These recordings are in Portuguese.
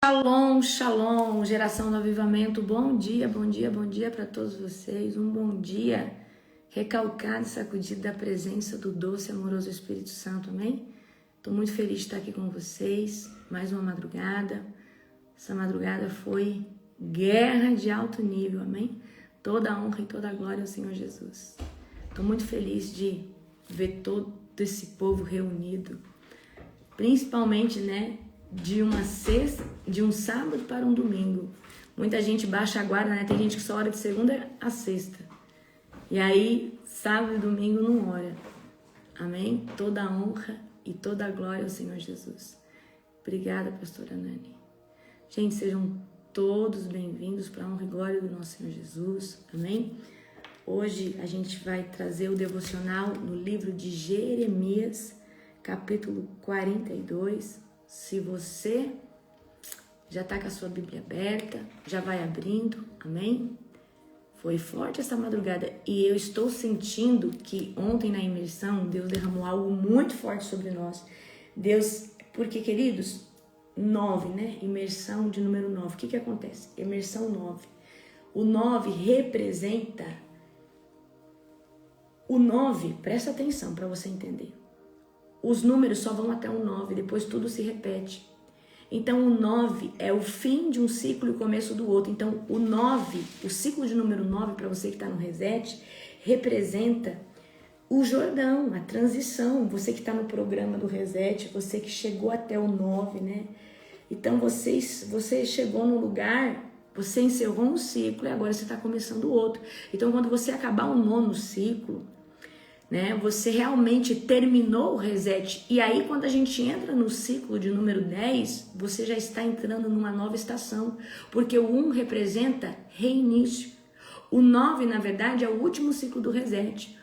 Shalom, shalom, geração do avivamento, bom dia para todos vocês, um bom dia recalcado e sacudido da presença do doce e amoroso Espírito Santo, amém? Estou muito feliz de estar aqui com vocês, mais uma madrugada, essa madrugada foi guerra de alto nível, amém? Toda a honra e toda a glória ao Senhor Jesus. Estou muito feliz de ver todo esse povo reunido, principalmente, de uma sexta, de um sábado para um domingo. Muita gente baixa a guarda, Tem gente que só ora de segunda a sexta. E aí, sábado e domingo não ora. Amém? Toda a honra e toda a glória ao Senhor Jesus. Obrigada, pastora Nani. Gente, sejam todos bem-vindos para a honra e glória do nosso Senhor Jesus. Amém? Hoje a gente vai trazer o devocional no livro de Jeremias, capítulo 42. Se você já está com a sua Bíblia aberta, já vai abrindo, amém? Foi forte essa madrugada e eu estou sentindo que ontem na imersão Deus derramou algo muito forte sobre nós. Deus, porque queridos, 9, Imersão de número 9. O que acontece? Imersão 9. O 9 representa... O 9, presta atenção para você entender. Os números só vão até o 9, depois tudo se repete. Então, o 9 é o fim de um ciclo e o começo do outro. Então, o 9, o ciclo de número 9, para você que está no reset, representa o Jordão, a transição. Você que está no programa do reset, você que chegou até o 9, Então, você chegou num lugar, você encerrou um ciclo e agora você está começando outro. Então, quando você acabar o 9º ciclo, você realmente terminou o reset. E aí, quando a gente entra no ciclo de número 10, você já está entrando numa nova estação. Porque o 1 representa reinício. O 9, na verdade, é o último ciclo do reset.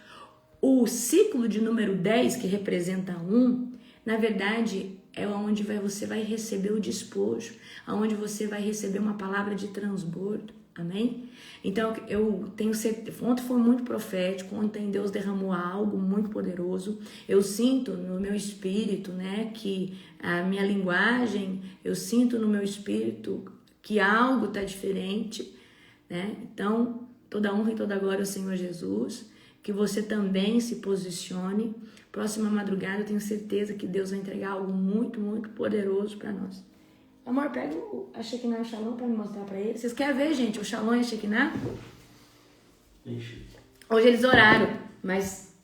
O ciclo de número 10, que representa 1, na verdade, é onde você vai receber o despojo. Onde você vai receber uma palavra de transbordo. Amém? Então, eu tenho certeza, ontem foi muito profético, ontem Deus derramou algo muito poderoso. Eu sinto no meu espírito, que a minha linguagem, eu sinto no meu espírito que algo está diferente, Então, toda a honra e toda a glória ao Senhor Jesus, que você também se posicione. Próxima madrugada, eu tenho certeza que Deus vai entregar algo muito, muito poderoso para nós. Amor, pega a Shekinah e o Shalom para me mostrar para eles. Vocês querem ver, gente, o Shalom e a Shekinah? Hoje eles oraram, mas...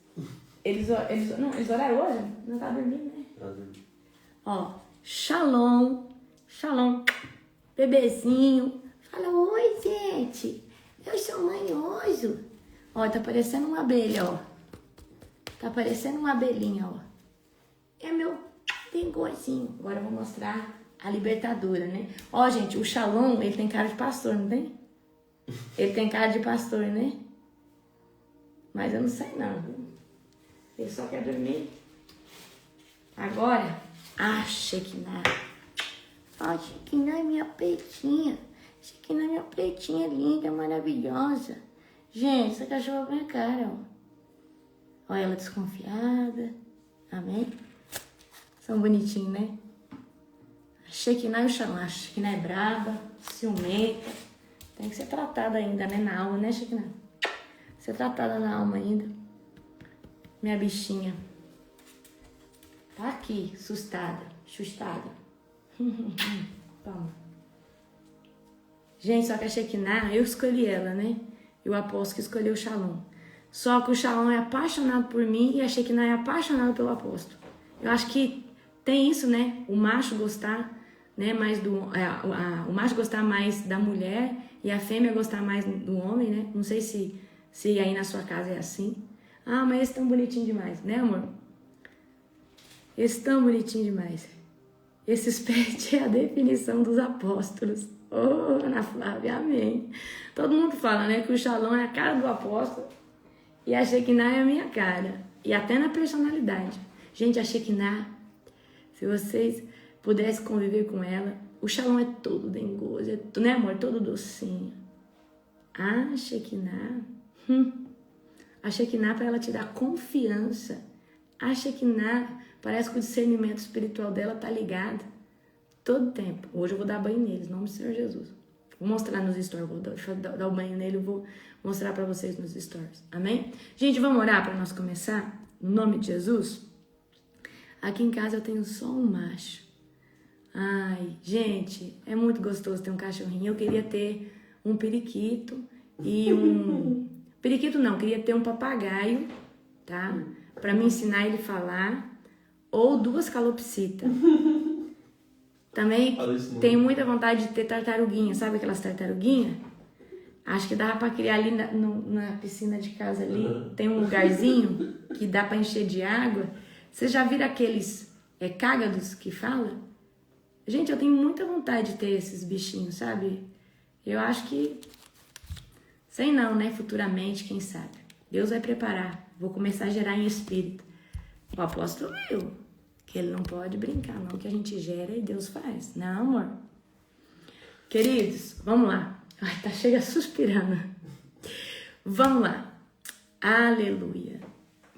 Eles oraram hoje? Não tá dormindo, né? Tá dormindo. Ó, Shalom, Shalom, bebezinho. Fala, oi, gente. Eu sou manhoso. Ó, tá parecendo uma abelha, ó. Tá parecendo uma abelhinha, ó. É meu dengozinho. Agora eu vou mostrar... a libertadora, Ó, gente, o Shalom, ele tem cara de pastor, não tem? Ele tem cara de pastor, Mas eu não sei não, viu? Ele só quer dormir. Agora, a Shekinah. Ó, Shekinah é minha pretinha. Shekinah é minha pretinha linda, maravilhosa. Gente, essa cachorra é minha cara, ó. Ó, ela desconfiada. Amém? São bonitinhos, Shekinah e o Shalom. A Shekinah é braba, ciumenta. Tem que ser tratada ainda, na alma, Shekinah? Ser tratada na alma ainda. Minha bichinha. Tá aqui, sustada. Toma. Gente, só que a Shekinah, eu escolhi ela, E o apóstolo que escolheu o Shalom. Só que o Shalom é apaixonado por mim e a Shekinah é apaixonada pelo apóstolo. Eu acho que tem isso, O macho gostar... mais o macho gostar mais da mulher e a fêmea gostar mais do homem, Não sei se aí na sua casa é assim. Ah, mas eles estão bonitinhos demais, amor? Eles estão bonitinhos demais. Esses pets é a definição dos apóstolos. Oh, Ana Flávia, amém. Todo mundo fala, que o Shalom é a cara do apóstolo e a Shekinah é a minha cara. E até na personalidade. Gente, a Shekinah, se vocês... pudesse conviver com ela, o Shalom é todo dengoso, amor? Todo docinho. A Shekinah, a Shekinah para ela te dar confiança. A Shekinah parece que o discernimento espiritual dela tá ligado. Todo tempo. Hoje eu vou dar banho neles, em nome do Senhor Jesus. Vou mostrar nos stories, vou dar o banho nele, vou mostrar para vocês nos stories. Amém? Gente, vamos orar para nós começar? No nome de Jesus? Aqui em casa eu tenho só um macho. Ai, gente, é muito gostoso ter um cachorrinho. Eu queria ter um periquito e um... Periquito não, queria ter um papagaio, tá? Para me ensinar ele a falar. Ou 2 calopsitas. Também tenho muita vontade de ter tartaruguinha. Sabe aquelas tartaruguinhas? Acho que dava para criar ali na piscina de casa ali. Tem um lugarzinho que dá para encher de água. Você já viram aqueles cágados que fala? Gente, eu tenho muita vontade de ter esses bichinhos, sabe? Eu acho que... Sei não, né? Futuramente, quem sabe. Deus vai preparar. Vou começar a gerar em espírito. O apóstolo viu que ele não pode brincar, não. Que a gente gera e Deus faz. Não, amor. Queridos, vamos lá. Ai, tá chega suspirando. Vamos lá. Aleluia.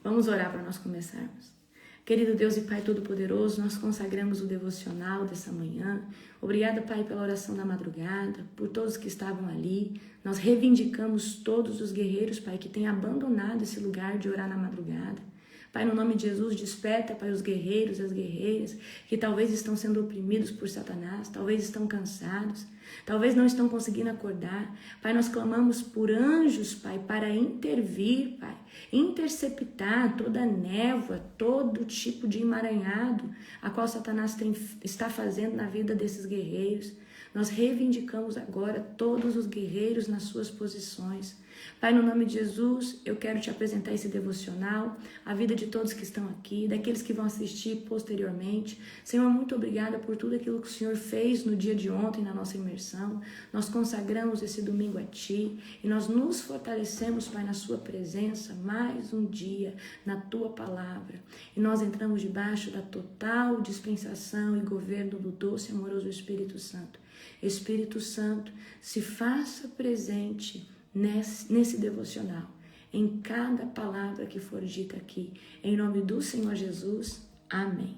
Vamos orar para nós começarmos. Querido Deus e Pai Todo-Poderoso, nós consagramos o devocional dessa manhã. Obrigada, Pai, pela oração da madrugada, por todos que estavam ali. Nós reivindicamos todos os guerreiros, Pai, que têm abandonado esse lugar de orar na madrugada. Pai, no nome de Jesus, desperta, Pai, os guerreiros, as guerreiras, que talvez estão sendo oprimidos por Satanás, talvez estão cansados, talvez não estão conseguindo acordar. Pai, nós clamamos por anjos, Pai, para intervir, Pai, interceptar toda a névoa, todo tipo de emaranhado a qual Satanás está fazendo na vida desses guerreiros. Nós reivindicamos agora todos os guerreiros nas suas posições. Pai, no nome de Jesus, eu quero te apresentar esse devocional, a vida de todos que estão aqui, daqueles que vão assistir posteriormente. Senhor, muito obrigada por tudo aquilo que o Senhor fez no dia de ontem na nossa imersão. Nós consagramos esse domingo a Ti e nós nos fortalecemos, Pai, na Sua presença, mais um dia na Tua palavra. E nós entramos debaixo da total dispensação e governo do doce e amoroso Espírito Santo. Espírito Santo, se faça presente nesse devocional, em cada palavra que for dita aqui, em nome do Senhor Jesus, amém.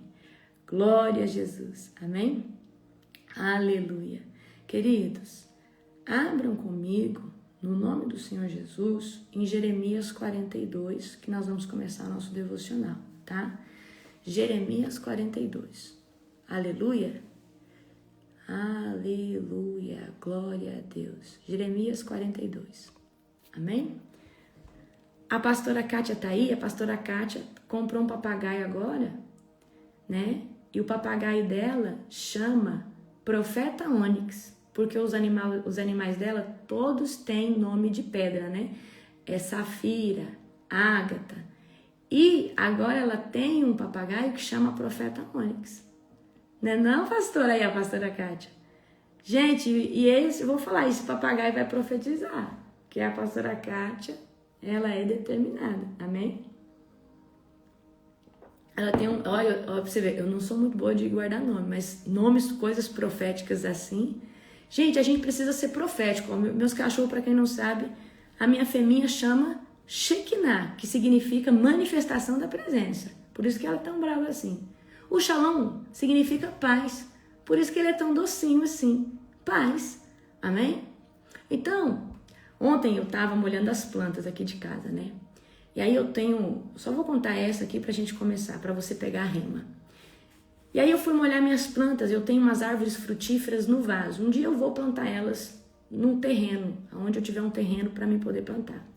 Glória a Jesus, amém? Aleluia. Queridos, abram comigo, no nome do Senhor Jesus, em Jeremias 42, que nós vamos começar o nosso devocional, tá? Jeremias 42, aleluia. Aleluia, glória a Deus. Jeremias 42, amém? A pastora Kátia tá aí, a pastora Kátia comprou um papagaio agora, né? E o papagaio dela chama Profeta Ônix, porque os animais dela todos têm nome de pedra, né? É Safira, Ágata. E agora ela tem um papagaio que chama Profeta Ônix. Não é não, pastora? Aí a pastora Kátia. Gente, eu vou falar, esse papagaio vai profetizar. Que a pastora Kátia, ela é determinada. Amém? Ela tem olha pra você ver, eu não sou muito boa de guardar nome, mas nomes, coisas proféticas assim. Gente, a gente precisa ser profético. Meus cachorros, para quem não sabe, a minha fêmea chama Shekinah, que significa manifestação da presença. Por isso que ela é tão brava assim. O Shalom significa paz. Por isso que ele é tão docinho assim. Paz. Amém? Então, ontem eu estava molhando as plantas aqui de casa, né? E aí eu tenho... Só vou contar essa aqui pra gente começar, pra você pegar a rema. E aí eu fui molhar minhas plantas. Eu tenho umas árvores frutíferas no vaso. Um dia eu vou plantar elas num terreno, onde eu tiver um terreno para mim poder plantar.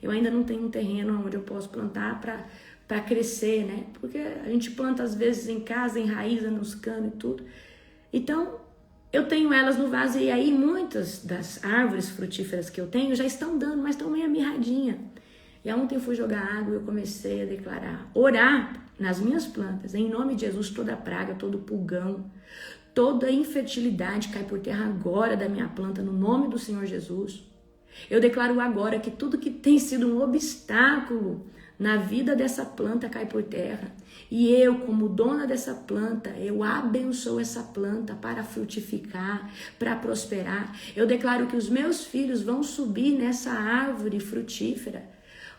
Eu ainda não tenho um terreno onde eu posso plantar para crescer, né? Porque a gente planta às vezes em casa, enraiza nos canos e tudo. Então, eu tenho elas no vaso e aí muitas das árvores frutíferas que eu tenho já estão dando, mas estão meio mirradinha. E ontem eu fui jogar água e eu comecei a declarar, orar nas minhas plantas, em nome de Jesus, toda praga, todo pulgão, toda infertilidade cai por terra agora da minha planta, no nome do Senhor Jesus. Eu declaro agora que tudo que tem sido um obstáculo na vida dessa planta cai por terra. E eu, como dona dessa planta, eu abençoo essa planta para frutificar, para prosperar. Eu declaro que os meus filhos vão subir nessa árvore frutífera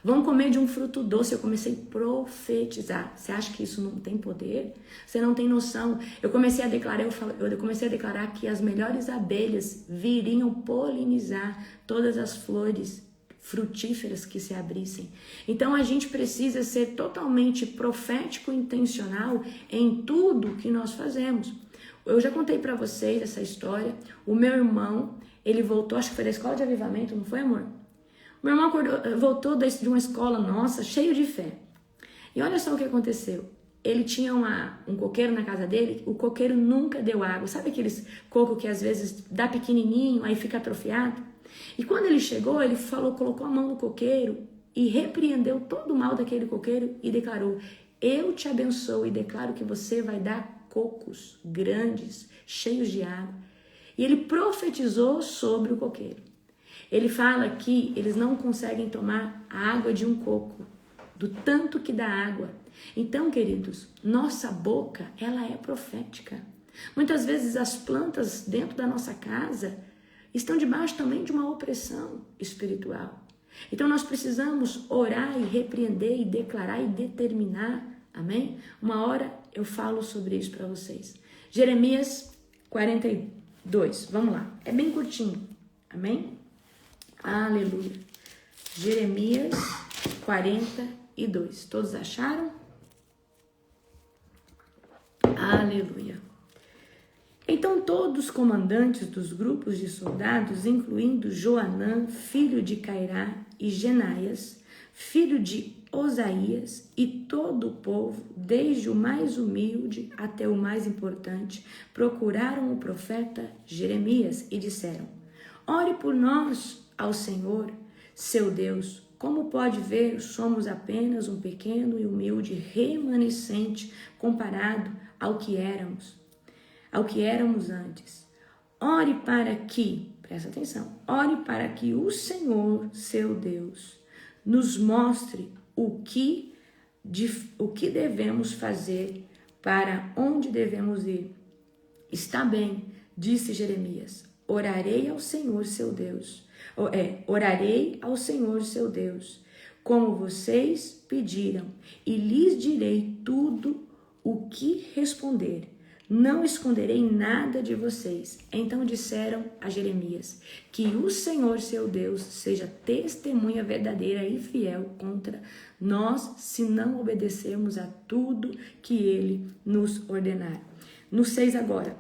Vão comer de um fruto doce. Eu comecei a profetizar. Você acha que isso não tem poder? Você não tem noção. Eu comecei a declarar que as melhores abelhas viriam polinizar todas as flores frutíferas que se abrissem. Então a gente precisa ser totalmente profético e intencional em tudo que nós fazemos. Eu já contei para vocês essa história. O meu irmão, ele voltou, acho que foi da escola de avivamento, não foi, amor? O meu irmão voltou de uma escola nossa, cheio de fé. E olha só o que aconteceu. Ele tinha um coqueiro na casa dele, o coqueiro nunca deu água. Sabe aqueles coco que às vezes dá pequenininho, aí fica atrofiado? E quando ele chegou, ele colocou a mão no coqueiro e repreendeu todo o mal daquele coqueiro e declarou: eu te abençoo e declaro que você vai dar cocos grandes, cheios de água. E ele profetizou sobre o coqueiro. Ele fala que eles não conseguem tomar a água de um coco, do tanto que dá água. Então, queridos, nossa boca, ela é profética. Muitas vezes as plantas dentro da nossa casa estão debaixo também de uma opressão espiritual. Então nós precisamos orar e repreender e declarar e determinar, amém? Uma hora eu falo sobre isso para vocês. Jeremias 42, vamos lá, é bem curtinho, amém? Aleluia. Jeremias 42, todos acharam? Aleluia. Então todos os comandantes dos grupos de soldados, incluindo Joanã, filho de Cairá, e Genaias, filho de Osaías, e todo o povo, desde o mais humilde até o mais importante, procuraram o profeta Jeremias e disseram: ore por nós ao Senhor, seu Deus. Como pode ver, somos apenas um pequeno e humilde remanescente comparado ao que éramos antes. Ore para que, presta atenção, ore para que o Senhor, seu Deus, nos mostre o que devemos fazer, para onde devemos ir. Está bem, disse Jeremias, orarei ao Senhor, seu Deus, como vocês pediram, e lhes direi tudo o que responder. Não esconderei nada de vocês. Então disseram a Jeremias: que o Senhor, seu Deus, seja testemunha verdadeira e fiel contra nós, se não obedecermos a tudo que ele nos ordenar. No 6 agora.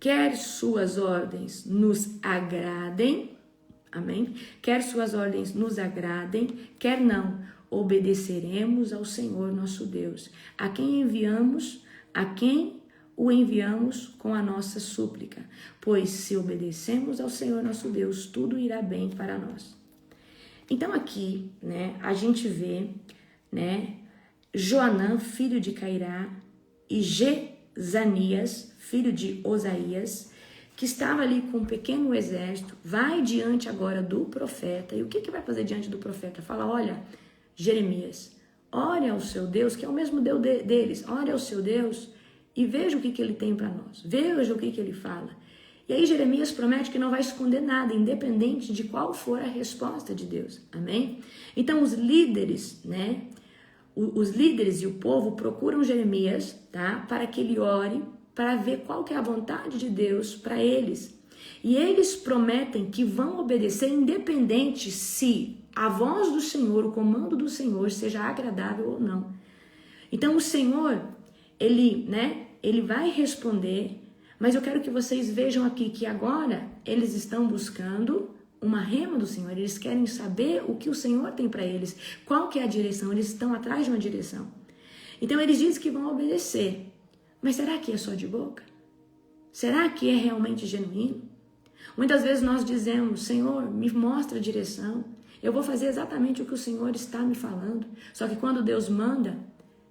Quer suas ordens nos agradem, amém? Quer suas ordens nos agradem, quer não, obedeceremos ao Senhor nosso Deus, a quem o enviamos com a nossa súplica, pois se obedecemos ao Senhor nosso Deus, tudo irá bem para nós. Então aqui, né, a gente vê, né, Joanã, filho de Cairá, e Jezanias, filho de Osaías, que estava ali com um pequeno exército, vai diante agora do profeta. E o que vai fazer diante do profeta? Fala: olha, Jeremias, ore ao seu Deus, que é o mesmo Deus deles, ore ao seu Deus e veja o que ele tem para nós, veja o que ele fala. E aí Jeremias promete que não vai esconder nada, independente de qual for a resposta de Deus, amém? Então os líderes, né, os líderes e o povo procuram Jeremias, tá, para que ele ore, para ver qual que é a vontade de Deus para eles. E eles prometem que vão obedecer, independente se a voz do Senhor, o comando do Senhor seja agradável ou não. Então o Senhor, ele vai responder, mas eu quero que vocês vejam aqui que agora eles estão buscando uma rema do Senhor, eles querem saber o que o Senhor tem para eles, qual que é a direção, eles estão atrás de uma direção. Então eles dizem que vão obedecer, mas será que é só de boca? Será que é realmente genuíno? Muitas vezes nós dizemos: Senhor, me mostra a direção, eu vou fazer exatamente o que o Senhor está me falando. Só que quando Deus manda,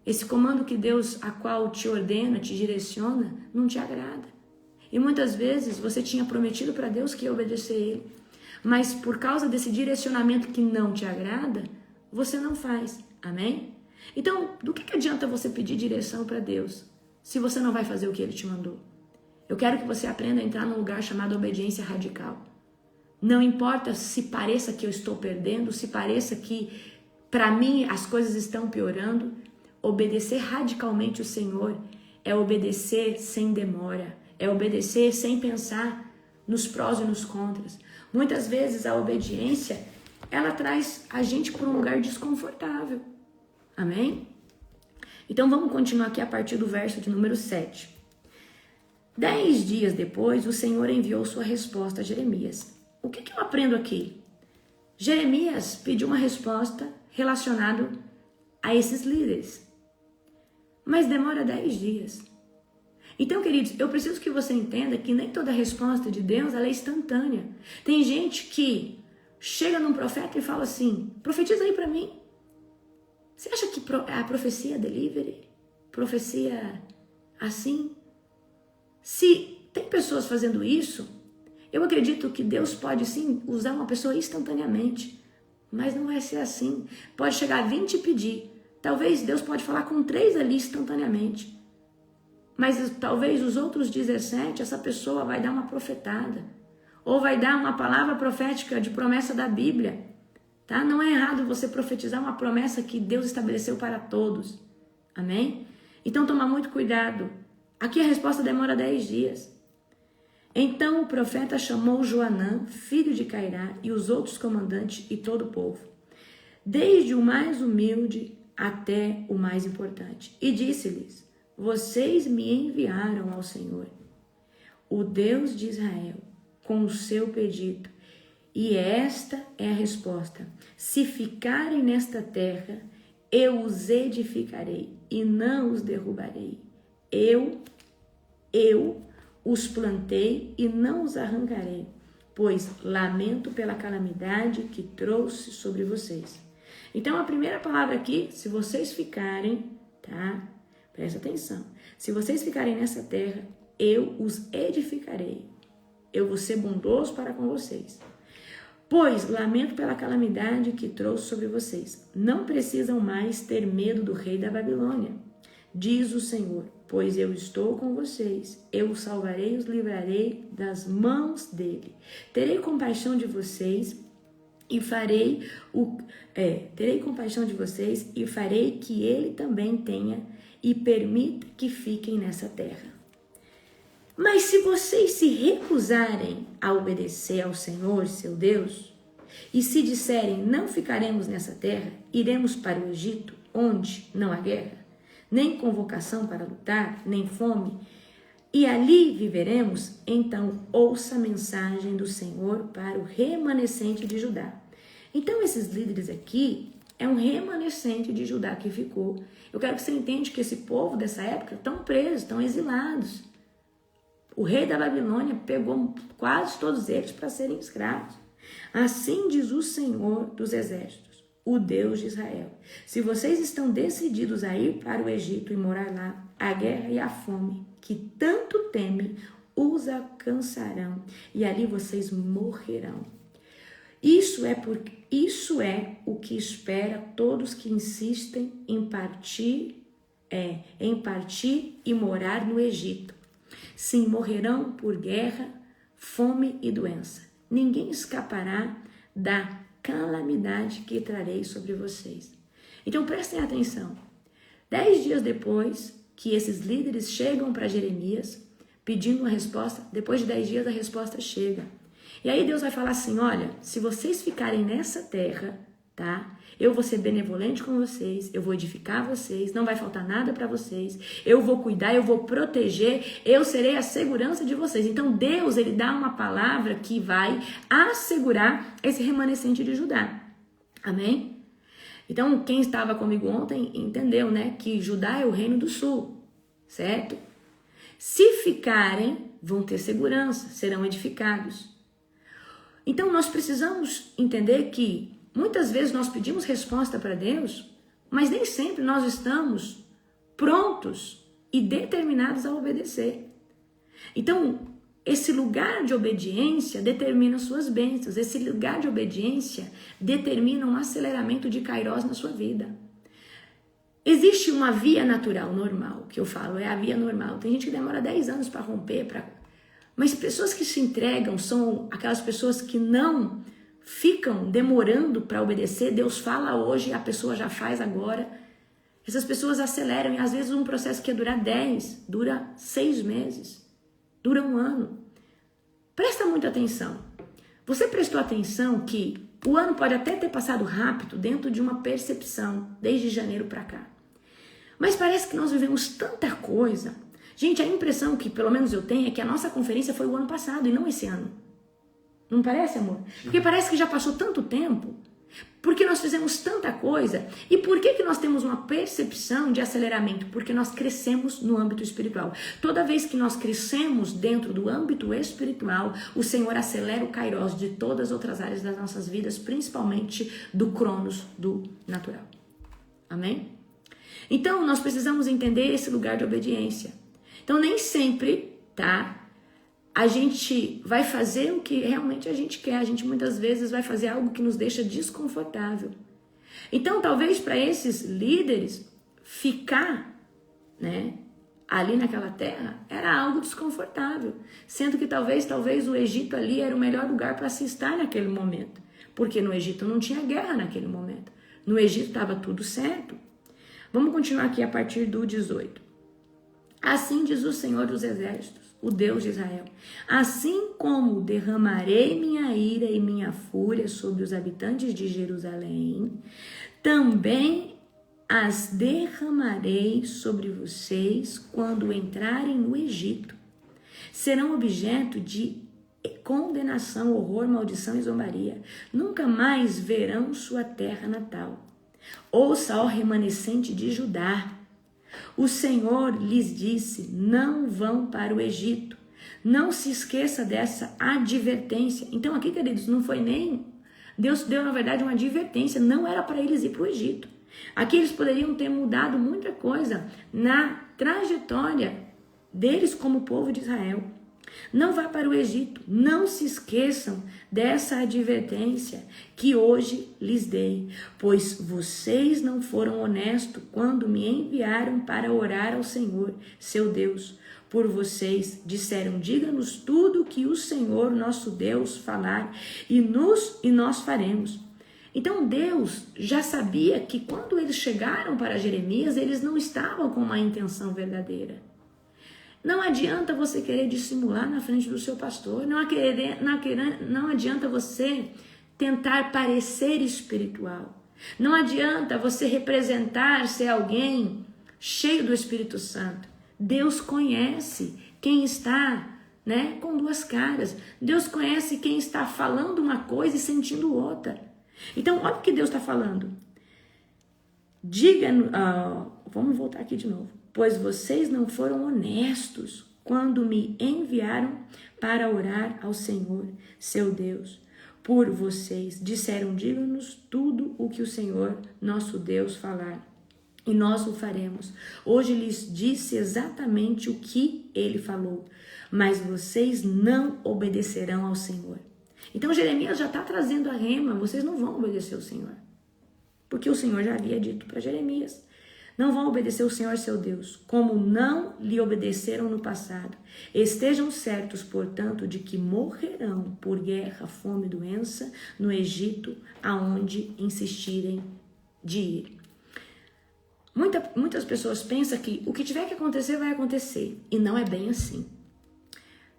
esse comando que Deus, a qual te ordena, te direciona, não te agrada. E muitas vezes você tinha prometido para Deus que ia obedecer Ele, mas por causa desse direcionamento que não te agrada, você não faz, amém? Então, do que adianta você pedir direção para Deus, se você não vai fazer o que Ele te mandou? Eu quero que você aprenda a entrar num lugar chamado obediência radical. Não importa se pareça que eu estou perdendo, se pareça que para mim as coisas estão piorando, obedecer radicalmente o Senhor é obedecer sem demora, é obedecer sem pensar nos prós e nos contras. Muitas vezes a obediência, ela traz a gente para um lugar desconfortável. Amém? Então vamos continuar aqui a partir do verso de número 7. 10 dias depois, o Senhor enviou sua resposta a Jeremias. O que eu aprendo aqui? Jeremias pediu uma resposta relacionada a esses líderes. Mas demora 10 dias. Então, queridos, eu preciso que você entenda que nem toda resposta de Deus ela é instantânea. Tem gente que chega num profeta e fala assim, profetiza aí para mim. Você acha que a profecia delivery? Profecia assim? Se tem pessoas fazendo isso, eu acredito que Deus pode sim usar uma pessoa instantaneamente, mas não vai ser assim. Pode chegar a 20 e pedir. Talvez Deus pode falar com 3 ali instantaneamente. Mas talvez os outros 17, essa pessoa vai dar uma profetada. Ou vai dar uma palavra profética de promessa da Bíblia. Tá? Não é errado você profetizar uma promessa que Deus estabeleceu para todos. Amém? Então toma muito cuidado. Aqui a resposta demora 10 dias. Então o profeta chamou Joanã, filho de Cairá, e os outros comandantes e todo o povo, desde o mais humilde até o mais importante, e disse-lhes, vocês me enviaram ao Senhor, o Deus de Israel, com o seu pedido, e esta é a resposta, se ficarem nesta terra, eu os edificarei e não os derrubarei, eu os plantei e não os arrancarei, pois lamento pela calamidade que trouxe sobre vocês. Então a primeira palavra aqui, se vocês ficarem, tá? Presta atenção. Se vocês ficarem nessa terra, eu os edificarei. Eu vou ser bondoso para com vocês. Pois lamento pela calamidade que trouxe sobre vocês. Não precisam mais ter medo do rei da Babilônia, diz o Senhor. Pois eu estou com vocês, eu os salvarei e os livrarei das mãos dele. Terei compaixão de vocês e farei que ele também tenha e permita que fiquem nessa terra. Mas se vocês se recusarem a obedecer ao Senhor, seu Deus, e se disserem não ficaremos nessa terra, iremos para o Egito, onde não há guerra, nem convocação para lutar, nem fome, e ali viveremos, então ouça a mensagem do Senhor para o remanescente de Judá. Então esses líderes aqui é um remanescente de Judá que ficou. Eu quero que você entenda que esse povo dessa época estão presos, estão exilados. O rei da Babilônia pegou quase todos eles para serem escravos. Assim diz o Senhor dos exércitos, o Deus de Israel. Se vocês estão decididos a ir para o Egito e morar lá, a guerra e a fome, que tanto temem, os alcançarão e ali vocês morrerão. Isso é o que espera todos que insistem em partir e morar no Egito. Sim, morrerão por guerra, fome e doença. Ninguém escapará da calamidade que trarei sobre vocês. Então prestem atenção. 10 dias depois que esses líderes chegam para Jeremias pedindo uma resposta, depois de 10 dias a resposta chega. E aí Deus vai falar assim, olha, se vocês ficarem nessa terra, tá? Eu vou ser benevolente com vocês, eu vou edificar vocês, não vai faltar nada para vocês, eu vou cuidar, eu vou proteger, eu serei a segurança de vocês. Então Deus, ele dá uma palavra que vai assegurar esse remanescente de Judá. Amém? Então quem estava comigo ontem entendeu, né, que Judá é o reino do sul, certo? Se ficarem, vão ter segurança, serão edificados. Então nós precisamos entender que muitas vezes nós pedimos resposta para Deus, mas nem sempre nós estamos prontos e determinados a obedecer. Então, esse lugar de obediência determina suas bênçãos. Esse lugar de obediência determina um aceleramento de Kairós na sua vida. Existe uma via natural, normal, que eu falo, é a via normal. Tem gente que demora 10 anos para romper, Mas pessoas que se entregam são aquelas pessoas que não ficam demorando para obedecer. Deus fala hoje, a pessoa já faz agora. Essas pessoas aceleram, e às vezes um processo que ia durar 10, dura 6 meses, dura 1 ano. Presta muita atenção. Você prestou atenção que o ano pode até ter passado rápido dentro de uma percepção, desde janeiro para cá. Mas parece que nós vivemos tanta coisa. Gente, a impressão que pelo menos eu tenho é que a nossa conferência foi o ano passado e não esse ano. Não parece, amor? Porque parece que já passou tanto tempo. Porque nós fizemos tanta coisa. E por que nós temos uma percepção de aceleramento? Porque nós crescemos no âmbito espiritual. Toda vez que nós crescemos dentro do âmbito espiritual, o Senhor acelera o kairos de todas as outras áreas das nossas vidas, principalmente do cronos, do natural. Amém? Então, nós precisamos entender esse lugar de obediência. Então, nem sempre, tá? A gente vai fazer o que realmente a gente quer. A gente muitas vezes vai fazer algo que nos deixa desconfortável. Então, talvez para esses líderes, ficar, né, ali naquela terra era algo desconfortável. Sendo que talvez o Egito ali era o melhor lugar para se estar naquele momento. Porque no Egito não tinha guerra naquele momento. No Egito estava tudo certo. Vamos continuar aqui a partir do 18. Assim diz o Senhor dos Exércitos, o Deus de Israel: assim como derramarei minha ira e minha fúria sobre os habitantes de Jerusalém, também as derramarei sobre vocês quando entrarem no Egito. Serão objeto de condenação, horror, maldição e zombaria. Nunca mais verão sua terra natal. Ouça, ó remanescente de Judá. O Senhor lhes disse: não vão para o Egito. Não se esqueça dessa advertência. Então aqui, queridos, não foi nem... Deus deu, na verdade, uma advertência. Não era para eles ir para o Egito. Aqui eles poderiam ter mudado muita coisa na trajetória deles como povo de Israel. Não vá para o Egito. Não se esqueçam dessa advertência que hoje lhes dei, pois vocês não foram honestos quando me enviaram para orar ao Senhor, seu Deus. Por vocês disseram: diga-nos tudo que o Senhor nosso Deus falar e nós faremos. Então Deus já sabia que quando eles chegaram para Jeremias, eles não estavam com uma intenção verdadeira. Não adianta você querer dissimular na frente do seu pastor. Não adianta você tentar parecer espiritual. Não adianta você representar ser alguém cheio do Espírito Santo. Deus conhece quem está, né, com duas caras. Deus conhece quem está falando uma coisa e sentindo outra. Então, olha o que Deus está falando. Vamos voltar aqui de novo. Pois vocês não foram honestos quando me enviaram para orar ao Senhor, seu Deus. Por vocês disseram: diga-nos tudo o que o Senhor, nosso Deus, falar, e nós o faremos. Hoje lhes disse exatamente o que ele falou, mas vocês não obedecerão ao Senhor. Então Jeremias já está trazendo a rema: vocês não vão obedecer ao Senhor. Porque o Senhor já havia dito para Jeremias: não vão obedecer o Senhor seu Deus, como não lhe obedeceram no passado. Estejam certos, portanto, de que morrerão por guerra, fome e doença no Egito, aonde insistirem de ir. Muitas pessoas pensam que o que tiver que acontecer, vai acontecer. E não é bem assim.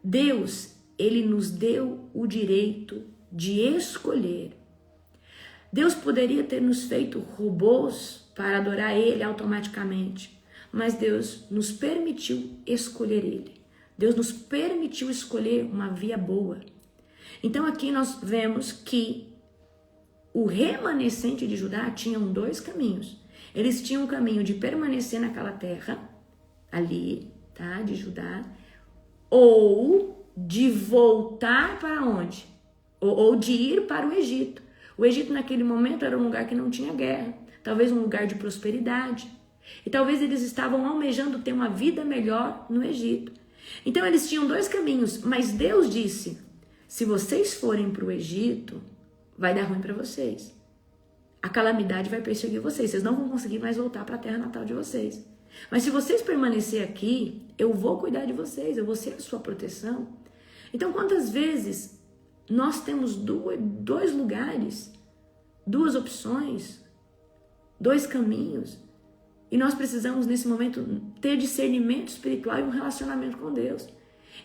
Deus, ele nos deu o direito de escolher. Deus poderia ter nos feito robôs para adorar ele automaticamente, mas Deus nos permitiu escolher ele. Deus nos permitiu escolher uma via boa. Então aqui nós vemos que o remanescente de Judá tinham 2 caminhos. Eles tinham um caminho de permanecer naquela terra, ali, tá, de Judá, ou de voltar para onde? Ou de ir para o Egito. O Egito naquele momento era um lugar que não tinha guerra, talvez um lugar de prosperidade. E talvez eles estavam almejando ter uma vida melhor no Egito. Então eles tinham 2 caminhos, mas Deus disse: se vocês forem para o Egito, vai dar ruim para vocês. A calamidade vai perseguir vocês, vocês não vão conseguir mais voltar para a terra natal de vocês. Mas se vocês permanecerem aqui, eu vou cuidar de vocês, eu vou ser a sua proteção. Então, quantas vezes nós temos dois lugares, duas opções, dois caminhos, e nós precisamos, nesse momento, ter discernimento espiritual e um relacionamento com Deus.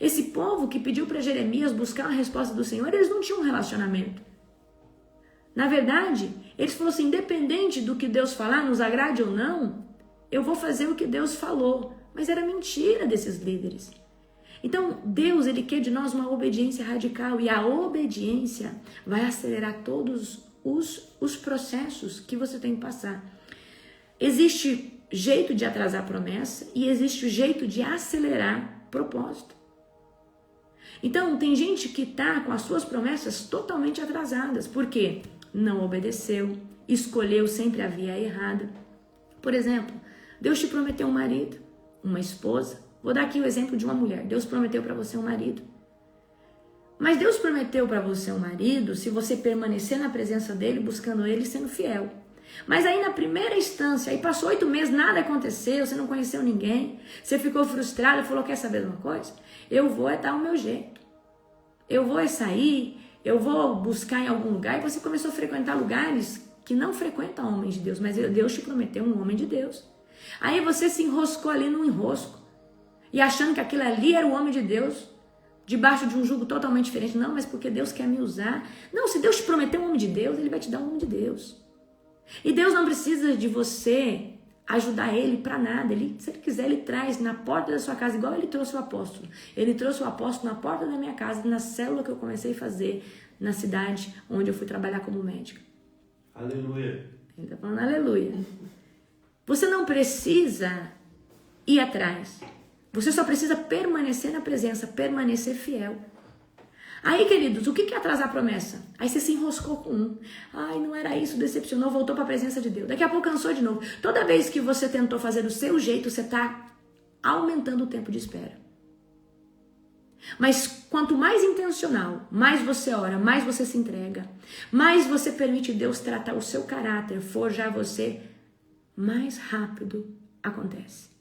Esse povo que pediu para Jeremias buscar a resposta do Senhor, eles não tinham um relacionamento. Na verdade, eles falaram assim, independente do que Deus falar, nos agrade ou não, eu vou fazer o que Deus falou. Mas era mentira desses líderes. Então, Deus, Ele quer de nós uma obediência radical, e a obediência vai acelerar todos os processos que você tem que passar. Existe jeito de atrasar a promessa e existe o jeito de acelerar propósito. Então, tem gente que está com as suas promessas totalmente atrasadas. Por quê? Não obedeceu, escolheu sempre a via errada. Por exemplo, Deus te prometeu um marido, uma esposa. Vou dar aqui o exemplo de uma mulher. Deus prometeu para você um marido. Mas Deus prometeu para você um marido se você permanecer na presença dele, buscando ele, sendo fiel. Mas aí na primeira instância, aí passou 8 meses, nada aconteceu, você não conheceu ninguém, você ficou frustrado, falou, quer saber de uma coisa? Eu vou dar o meu jeito. Eu vou sair, eu vou buscar em algum lugar, e você começou a frequentar lugares que não frequentam homens de Deus, mas Deus te prometeu um homem de Deus. Aí você se enroscou ali num enrosco, e achando que aquilo ali era o homem de Deus, debaixo de um jugo totalmente diferente. Não, mas porque Deus quer me usar. Não, se Deus te prometeu um homem de Deus, Ele vai te dar um homem de Deus. E Deus não precisa de você ajudar Ele para nada. Se Ele quiser, Ele traz na porta da sua casa, igual Ele trouxe o apóstolo. Ele trouxe o apóstolo na porta da minha casa, na célula que eu comecei a fazer, na cidade onde eu fui trabalhar como médica. Aleluia. Ele está falando aleluia. Você não precisa ir atrás. Você só precisa permanecer na presença, permanecer fiel. Aí, queridos, o que é atrasar a promessa? Aí você se enroscou com um. Ai, não era isso, decepcionou, voltou para a presença de Deus. Daqui a pouco cansou de novo. Toda vez que você tentou fazer do seu jeito, você está aumentando o tempo de espera. Mas quanto mais intencional, mais você ora, mais você se entrega, mais você permite Deus tratar o seu caráter, forjar você, mais rápido acontece.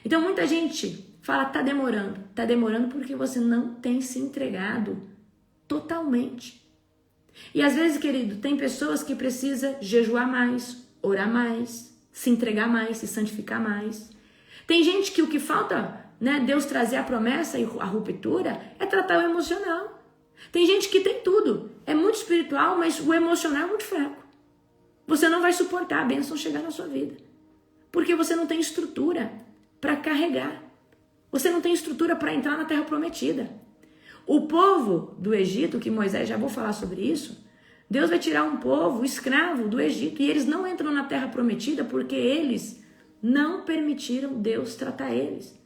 Então muita gente fala, tá demorando porque você não tem se entregado totalmente. E às vezes, querido, tem pessoas que precisam jejuar mais, orar mais, se entregar mais, se santificar mais. Tem gente que o que falta, né, Deus trazer a promessa e a ruptura, é tratar o emocional. Tem gente que tem tudo, é muito espiritual, mas o emocional é muito fraco. Você não vai suportar a bênção chegar na sua vida, porque você não tem estrutura para carregar. Você não tem estrutura para entrar na terra prometida. O povo do Egito, que Moisés, já vou falar sobre isso, Deus vai tirar um povo escravo do Egito e eles não entram na terra prometida porque eles não permitiram Deus tratar eles.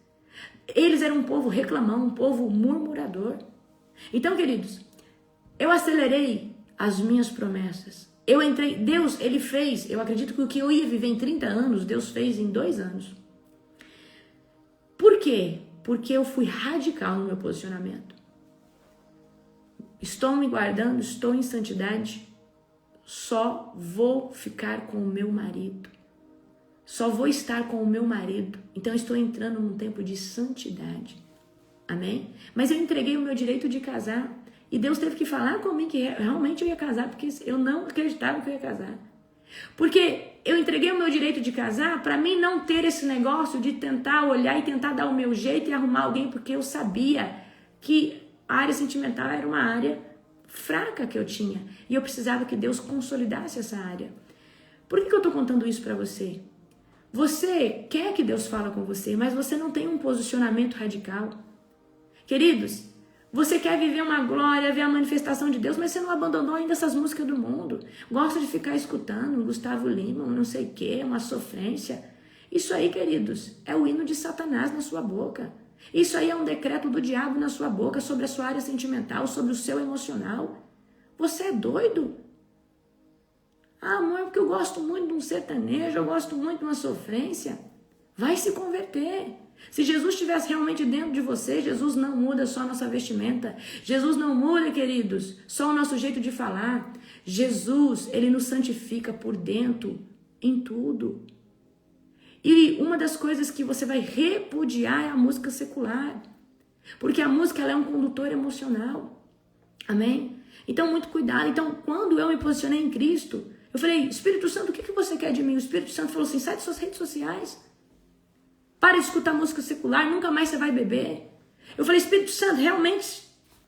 Eles eram um povo reclamão, um povo murmurador. Então, queridos, eu acelerei as minhas promessas. Eu entrei, Deus, Ele fez, eu acredito que o que eu ia viver em 30 anos, Deus fez em 2 anos. Por quê? Porque eu fui radical no meu posicionamento. Estou me guardando, estou em santidade, só vou ficar com o meu marido. Só vou estar com o meu marido. Então estou entrando num tempo de santidade. Amém? Mas eu entreguei o meu direito de casar. E Deus teve que falar comigo que realmente eu ia casar, porque eu não acreditava que eu ia casar. Porque eu entreguei o meu direito de casar para mim não ter esse negócio de tentar olhar e tentar dar o meu jeito e arrumar alguém, porque eu sabia que a área sentimental era uma área fraca que eu tinha. E eu precisava que Deus consolidasse essa área. Por que eu estou contando isso para você? Você quer que Deus fale com você, mas você não tem um posicionamento radical. Queridos, você quer viver uma glória, ver a manifestação de Deus, mas você não abandonou ainda essas músicas do mundo. Gosta de ficar escutando um Gustavo Lima, um não sei o quê, uma sofrência. Isso aí, queridos, é o hino de Satanás na sua boca. Isso aí é um decreto do diabo na sua boca sobre a sua área sentimental, sobre o seu emocional. Você é doido? Ah, amor, é porque eu gosto muito de um sertanejo, eu gosto muito de uma sofrência. Vai se converter. Se Jesus estivesse realmente dentro de você, Jesus não muda só a nossa vestimenta. Jesus não muda, queridos, só o nosso jeito de falar. Jesus, Ele nos santifica por dentro, em tudo. E uma das coisas que você vai repudiar é a música secular. Porque a música ela é um condutor emocional. Amém? Então, muito cuidado. Então, quando eu me posicionei em Cristo, eu falei, Espírito Santo, o que você quer de mim? O Espírito Santo falou assim, sai das suas redes sociais. Para de escutar música secular, nunca mais você vai beber. Eu falei, Espírito Santo, realmente,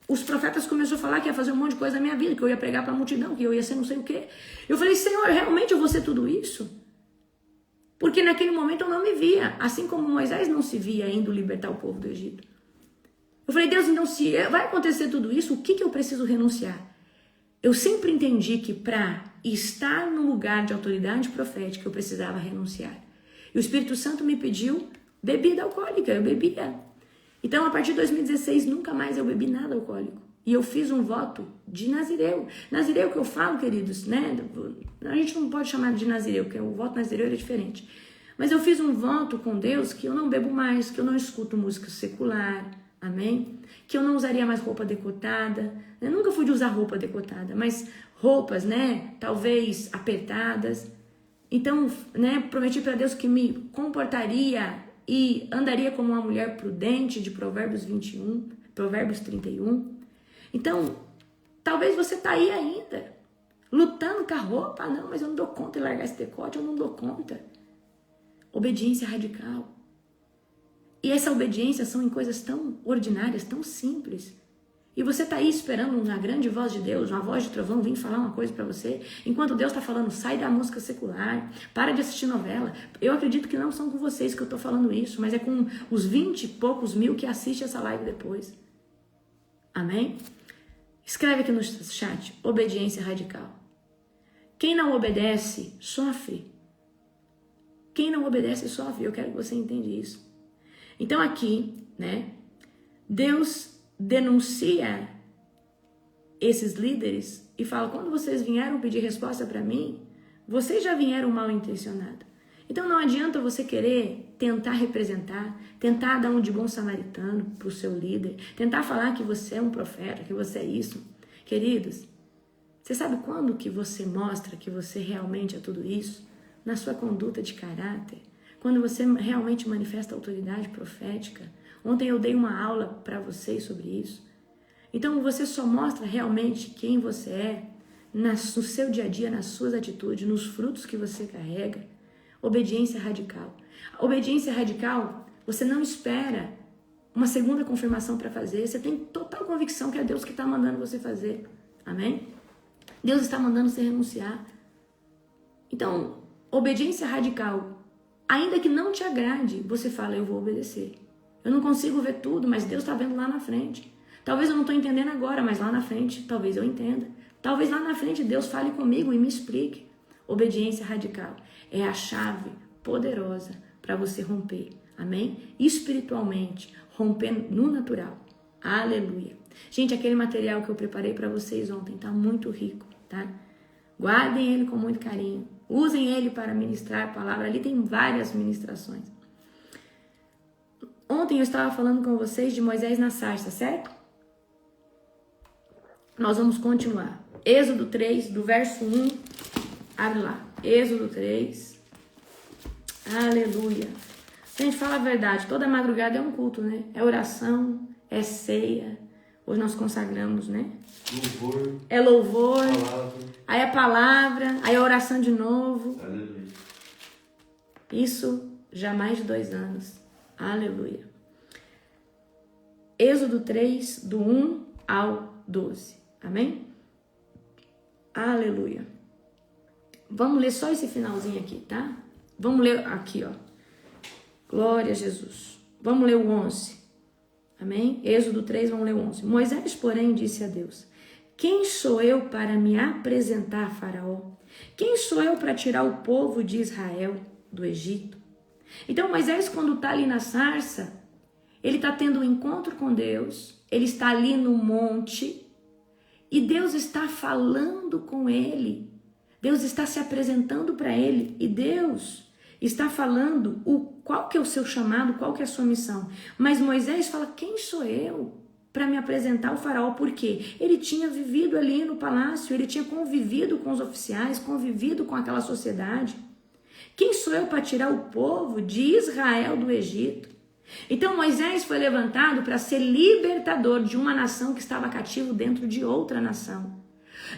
os profetas começaram a falar que ia fazer um monte de coisa na minha vida, que eu ia pregar para a multidão, que eu ia ser não sei o quê. Eu falei, Senhor, realmente eu vou ser tudo isso? Porque naquele momento eu não me via, assim como Moisés não se via indo libertar o povo do Egito. Eu falei, Deus, então se vai acontecer tudo isso, o que eu preciso renunciar? Eu sempre entendi que para estar no lugar de autoridade profética eu precisava renunciar. E o Espírito Santo me pediu bebida alcoólica, eu bebia. Então a partir de 2016 nunca mais eu bebi nada alcoólico. E eu fiz um voto de nazireu. Nazireu que eu falo, queridos, né? A gente não pode chamar de nazireu, porque o voto nazireu é diferente. Mas eu fiz um voto com Deus que eu não bebo mais, que eu não escuto música secular, amém? Que eu não usaria mais roupa decotada. Eu nunca fui de usar roupa decotada, mas roupas, né? Talvez apertadas. Então, né? Prometi para Deus que me comportaria e andaria como uma mulher prudente, de Provérbios 21, Provérbios 31. Então, talvez você está aí ainda, lutando com a roupa. Ah, não, mas eu não dou conta de largar esse decote, eu não dou conta. Obediência radical. E essa obediência são em coisas tão ordinárias, tão simples. E você está aí esperando uma grande voz de Deus, uma voz de trovão vir falar uma coisa para você, enquanto Deus está falando, sai da música secular, para de assistir novela. Eu acredito que não são com vocês que eu estou falando isso, mas é com os 20 e poucos mil que assistem essa live depois. Amém? Escreve aqui no chat, obediência radical. Quem não obedece, sofre. Quem não obedece, sofre. Eu quero que você entenda isso. Então aqui, né, Deus denuncia esses líderes e fala, quando vocês vieram pedir resposta para mim, vocês já vieram mal intencionados. Então não adianta você querer tentar representar, tentar dar um de bom samaritano para o seu líder, tentar falar que você é um profeta, que você é isso. Queridos, você sabe quando que você mostra que você realmente é tudo isso? Na sua conduta de caráter. Quando você realmente manifesta autoridade profética. Ontem eu dei uma aula para vocês sobre isso. Então você só mostra realmente quem você é no seu dia a dia, nas suas atitudes, nos frutos que você carrega. Obediência radical. A obediência radical, você não espera uma segunda confirmação para fazer. Você tem total convicção que é Deus que está mandando você fazer. Amém? Deus está mandando você renunciar. Então, obediência radical. Ainda que não te agrade, você fala, eu vou obedecer. Eu não consigo ver tudo, mas Deus está vendo lá na frente. Talvez eu não estou entendendo agora, mas lá na frente, talvez eu entenda. Talvez lá na frente Deus fale comigo e me explique. Obediência radical é a chave poderosa para você romper. Amém? Espiritualmente, romper no natural. Aleluia. Gente, aquele material que eu preparei para vocês ontem está muito rico, tá? Guardem ele com muito carinho. Usem ele para ministrar a palavra. Ali tem várias ministrações. Ontem eu estava falando com vocês de Moisés na sarça, certo? Nós vamos continuar. Êxodo 3, do verso 1. Abre lá. Êxodo 3. Aleluia. Gente, fala a verdade. Toda madrugada é um culto, né? É oração, é ceia. Hoje nós consagramos, né? Louvor. É louvor. Palavra. Aí é palavra. Aí é oração de novo. Aleluia. Isso já há mais de 2 anos. Aleluia. Êxodo 3, do 1 ao 12. Amém? Aleluia. Vamos ler só esse finalzinho aqui, tá? Vamos ler aqui, ó. Glória a Jesus. Vamos ler o 11. Amém? Êxodo 3, vamos ler o 11. Moisés, porém, disse a Deus, quem sou eu para me apresentar a Faraó? Quem sou eu para tirar o povo de Israel do Egito? Então Moisés, quando está ali na sarça, ele está tendo um encontro com Deus, ele está ali no monte e Deus está falando com ele. Deus está se apresentando para ele e Deus está falando qual que é o seu chamado, qual que é a sua missão. Mas Moisés fala, quem sou eu para me apresentar ao faraó? Por quê? Ele tinha vivido ali no palácio, ele tinha convivido com os oficiais, convivido com aquela sociedade. Quem sou eu para tirar o povo de Israel do Egito? Então Moisés foi levantado para ser libertador de uma nação que estava cativo dentro de outra nação.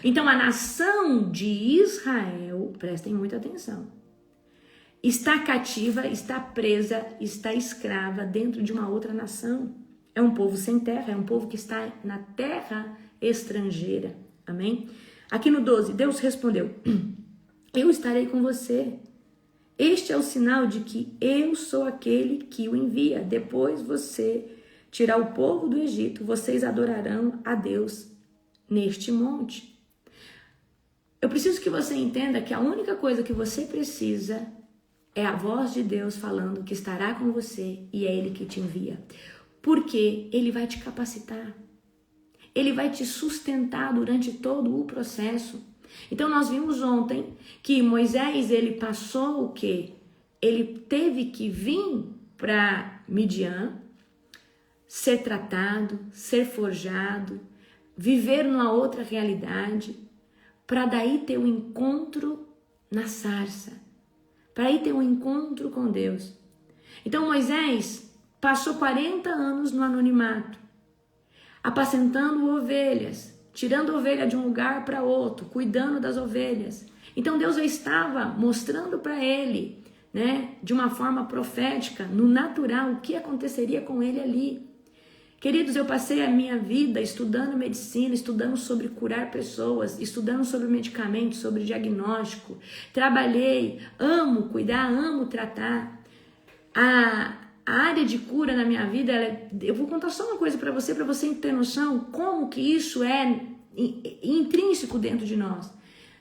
Então a nação de Israel, prestem muita atenção, está cativa, está presa, está escrava dentro de uma outra nação. É um povo sem terra, é um povo que está na terra estrangeira. Amém? Aqui no 12, Deus respondeu: eu estarei com você. Este é o sinal de que eu sou aquele que o envia. Depois você tirar o povo do Egito, vocês adorarão a Deus neste monte. Eu preciso que você entenda que a única coisa que você precisa é a voz de Deus falando que estará com você e é Ele que te envia. Porque Ele vai te capacitar. Ele vai te sustentar durante todo o processo. Então nós vimos ontem que Moisés, ele passou o quê? Ele teve que vir para Midian, ser tratado, ser forjado, viver numa outra realidade, para daí ter um encontro na sarça, para aí ter um encontro com Deus. Então Moisés passou 40 anos no anonimato, apacentando ovelhas, tirando ovelha de um lugar para outro, cuidando das ovelhas. Então Deus já estava mostrando para ele, né, de uma forma profética, no natural, o que aconteceria com ele ali. Queridos, eu passei a minha vida estudando medicina, estudando sobre curar pessoas, estudando sobre medicamentos, sobre diagnóstico. Trabalhei, amo cuidar, amo tratar. A área de cura na minha vida, eu vou contar só uma coisa para você ter noção como que isso é intrínseco dentro de nós.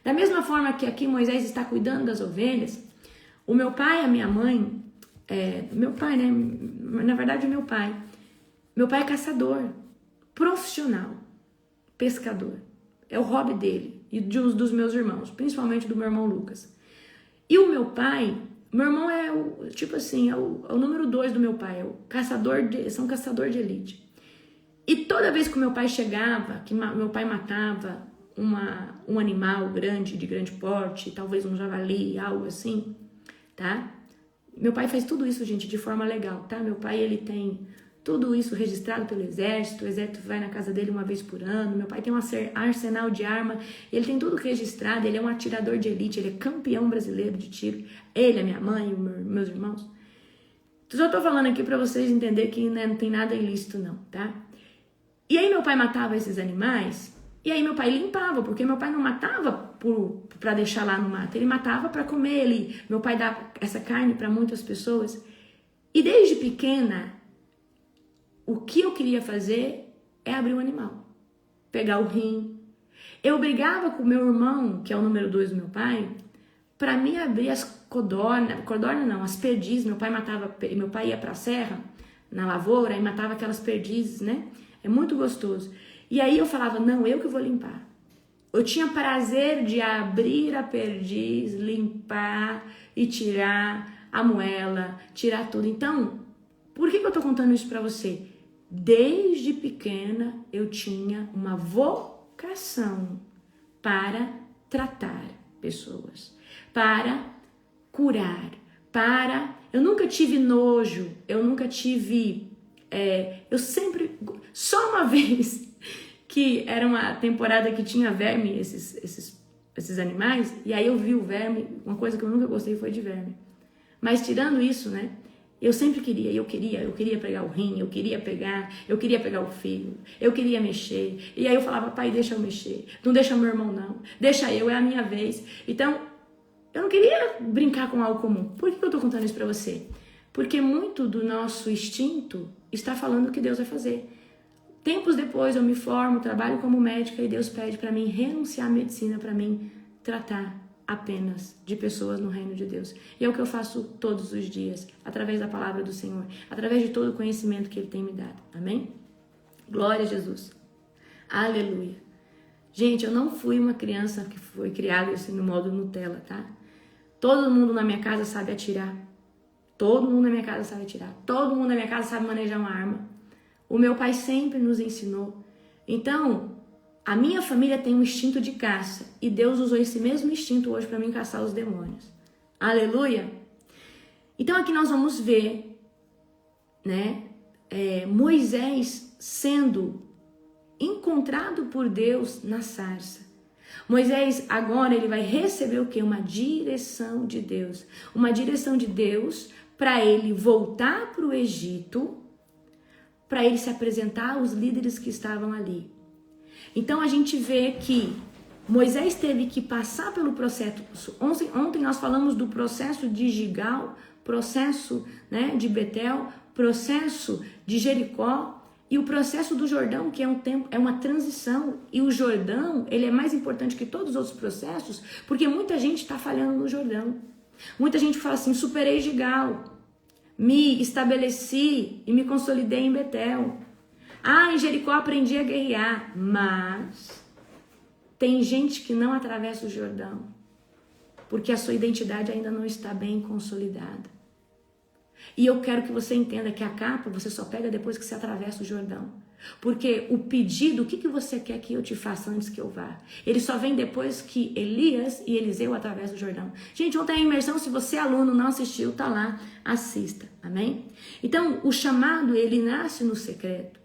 Da mesma forma que aqui Moisés está cuidando das ovelhas, o meu pai e a minha mãe, meu pai, né? Na verdade, meu pai é caçador, profissional, pescador. É o hobby dele e dos meus irmãos, principalmente do meu irmão Lucas. E o meu pai, meu irmão é o número 2 do meu pai, são caçador de elite. E toda vez que o meu pai chegava, que meu pai matava um animal grande, de grande porte, talvez um javali, algo assim, tá? Meu pai faz tudo isso, gente, de forma legal, tá? Meu pai, ele tem tudo isso registrado pelo exército, o exército vai na casa dele uma vez por ano, meu pai tem um arsenal de arma, ele tem tudo registrado, ele é um atirador de elite, ele é campeão brasileiro de tiro, ele, a minha mãe, meus irmãos. Só tô falando aqui pra vocês entenderem que, né, não tem nada ilícito não, tá? E aí meu pai matava esses animais, e aí meu pai limpava, porque meu pai não matava pra deixar lá no mato, ele matava pra comer, meu pai dá essa carne pra muitas pessoas. E desde pequena, o que eu queria fazer é abrir um animal, pegar o rim. Eu brigava com o meu irmão, que é o número 2 do meu pai, para mim abrir as as perdizes. Meu pai ia pra serra, na lavoura, e matava aquelas perdizes, né? É muito gostoso. E aí eu falava, não, eu que vou limpar. Eu tinha prazer de abrir a perdiz, limpar e tirar a moela, tirar tudo. Então, por que eu tô contando isso pra você? Desde pequena eu tinha uma vocação para tratar pessoas, para curar, eu nunca tive nojo, eu nunca tive, só uma vez que era uma temporada que tinha verme, esses animais, e aí eu vi o verme, uma coisa que eu nunca gostei foi de verme. Mas tirando isso, né? Eu sempre queria, eu queria pegar o rim, eu queria pegar o fígado, eu queria mexer. E aí eu falava, pai, deixa eu mexer, não deixa meu irmão não, deixa eu, é a minha vez. Então, eu não queria brincar com algo comum. Por que eu tô contando isso pra você? Porque muito do nosso instinto está falando o que Deus vai fazer. Tempos depois eu me formo, trabalho como médica e Deus pede pra mim renunciar à medicina, pra mim tratar apenas de pessoas no reino de Deus. E é o que eu faço todos os dias, através da palavra do Senhor, através de todo o conhecimento que Ele tem me dado. Amém? Glória a Jesus. Aleluia. Gente, eu não fui uma criança que foi criada assim no modo Nutella, tá? Todo mundo na minha casa sabe atirar. Todo mundo na minha casa sabe atirar. Todo mundo na minha casa sabe manejar uma arma. O meu pai sempre nos ensinou. Então, a minha família tem um instinto de caça e Deus usou esse mesmo instinto hoje para mim caçar os demônios. Aleluia! Então aqui nós vamos ver, né, Moisés sendo encontrado por Deus na sarça. Moisés agora ele vai receber o quê? Uma direção de Deus. Uma direção de Deus para ele voltar para o Egito, para ele se apresentar aos líderes que estavam ali. Então a gente vê que Moisés teve que passar pelo processo. Ontem nós falamos do processo de Gigal, processo, né, de Betel, processo de Jericó e o processo do Jordão, que é uma transição. E o Jordão, ele é mais importante que todos os outros processos, porque muita gente está falhando no Jordão. Muita gente fala assim: superei Gigal, me estabeleci e me consolidei em Betel. Em Jericó aprendi a guerrear, mas tem gente que não atravessa o Jordão, porque a sua identidade ainda não está bem consolidada. E eu quero que você entenda que a capa você só pega depois que você atravessa o Jordão. Porque o pedido, o que você quer que eu te faça antes que eu vá? Ele só vem depois que Elias e Eliseu atravessam o Jordão. Gente, ontem a imersão, se você é aluno, não assistiu, tá lá, assista, amém? Então, o chamado, ele nasce no secreto.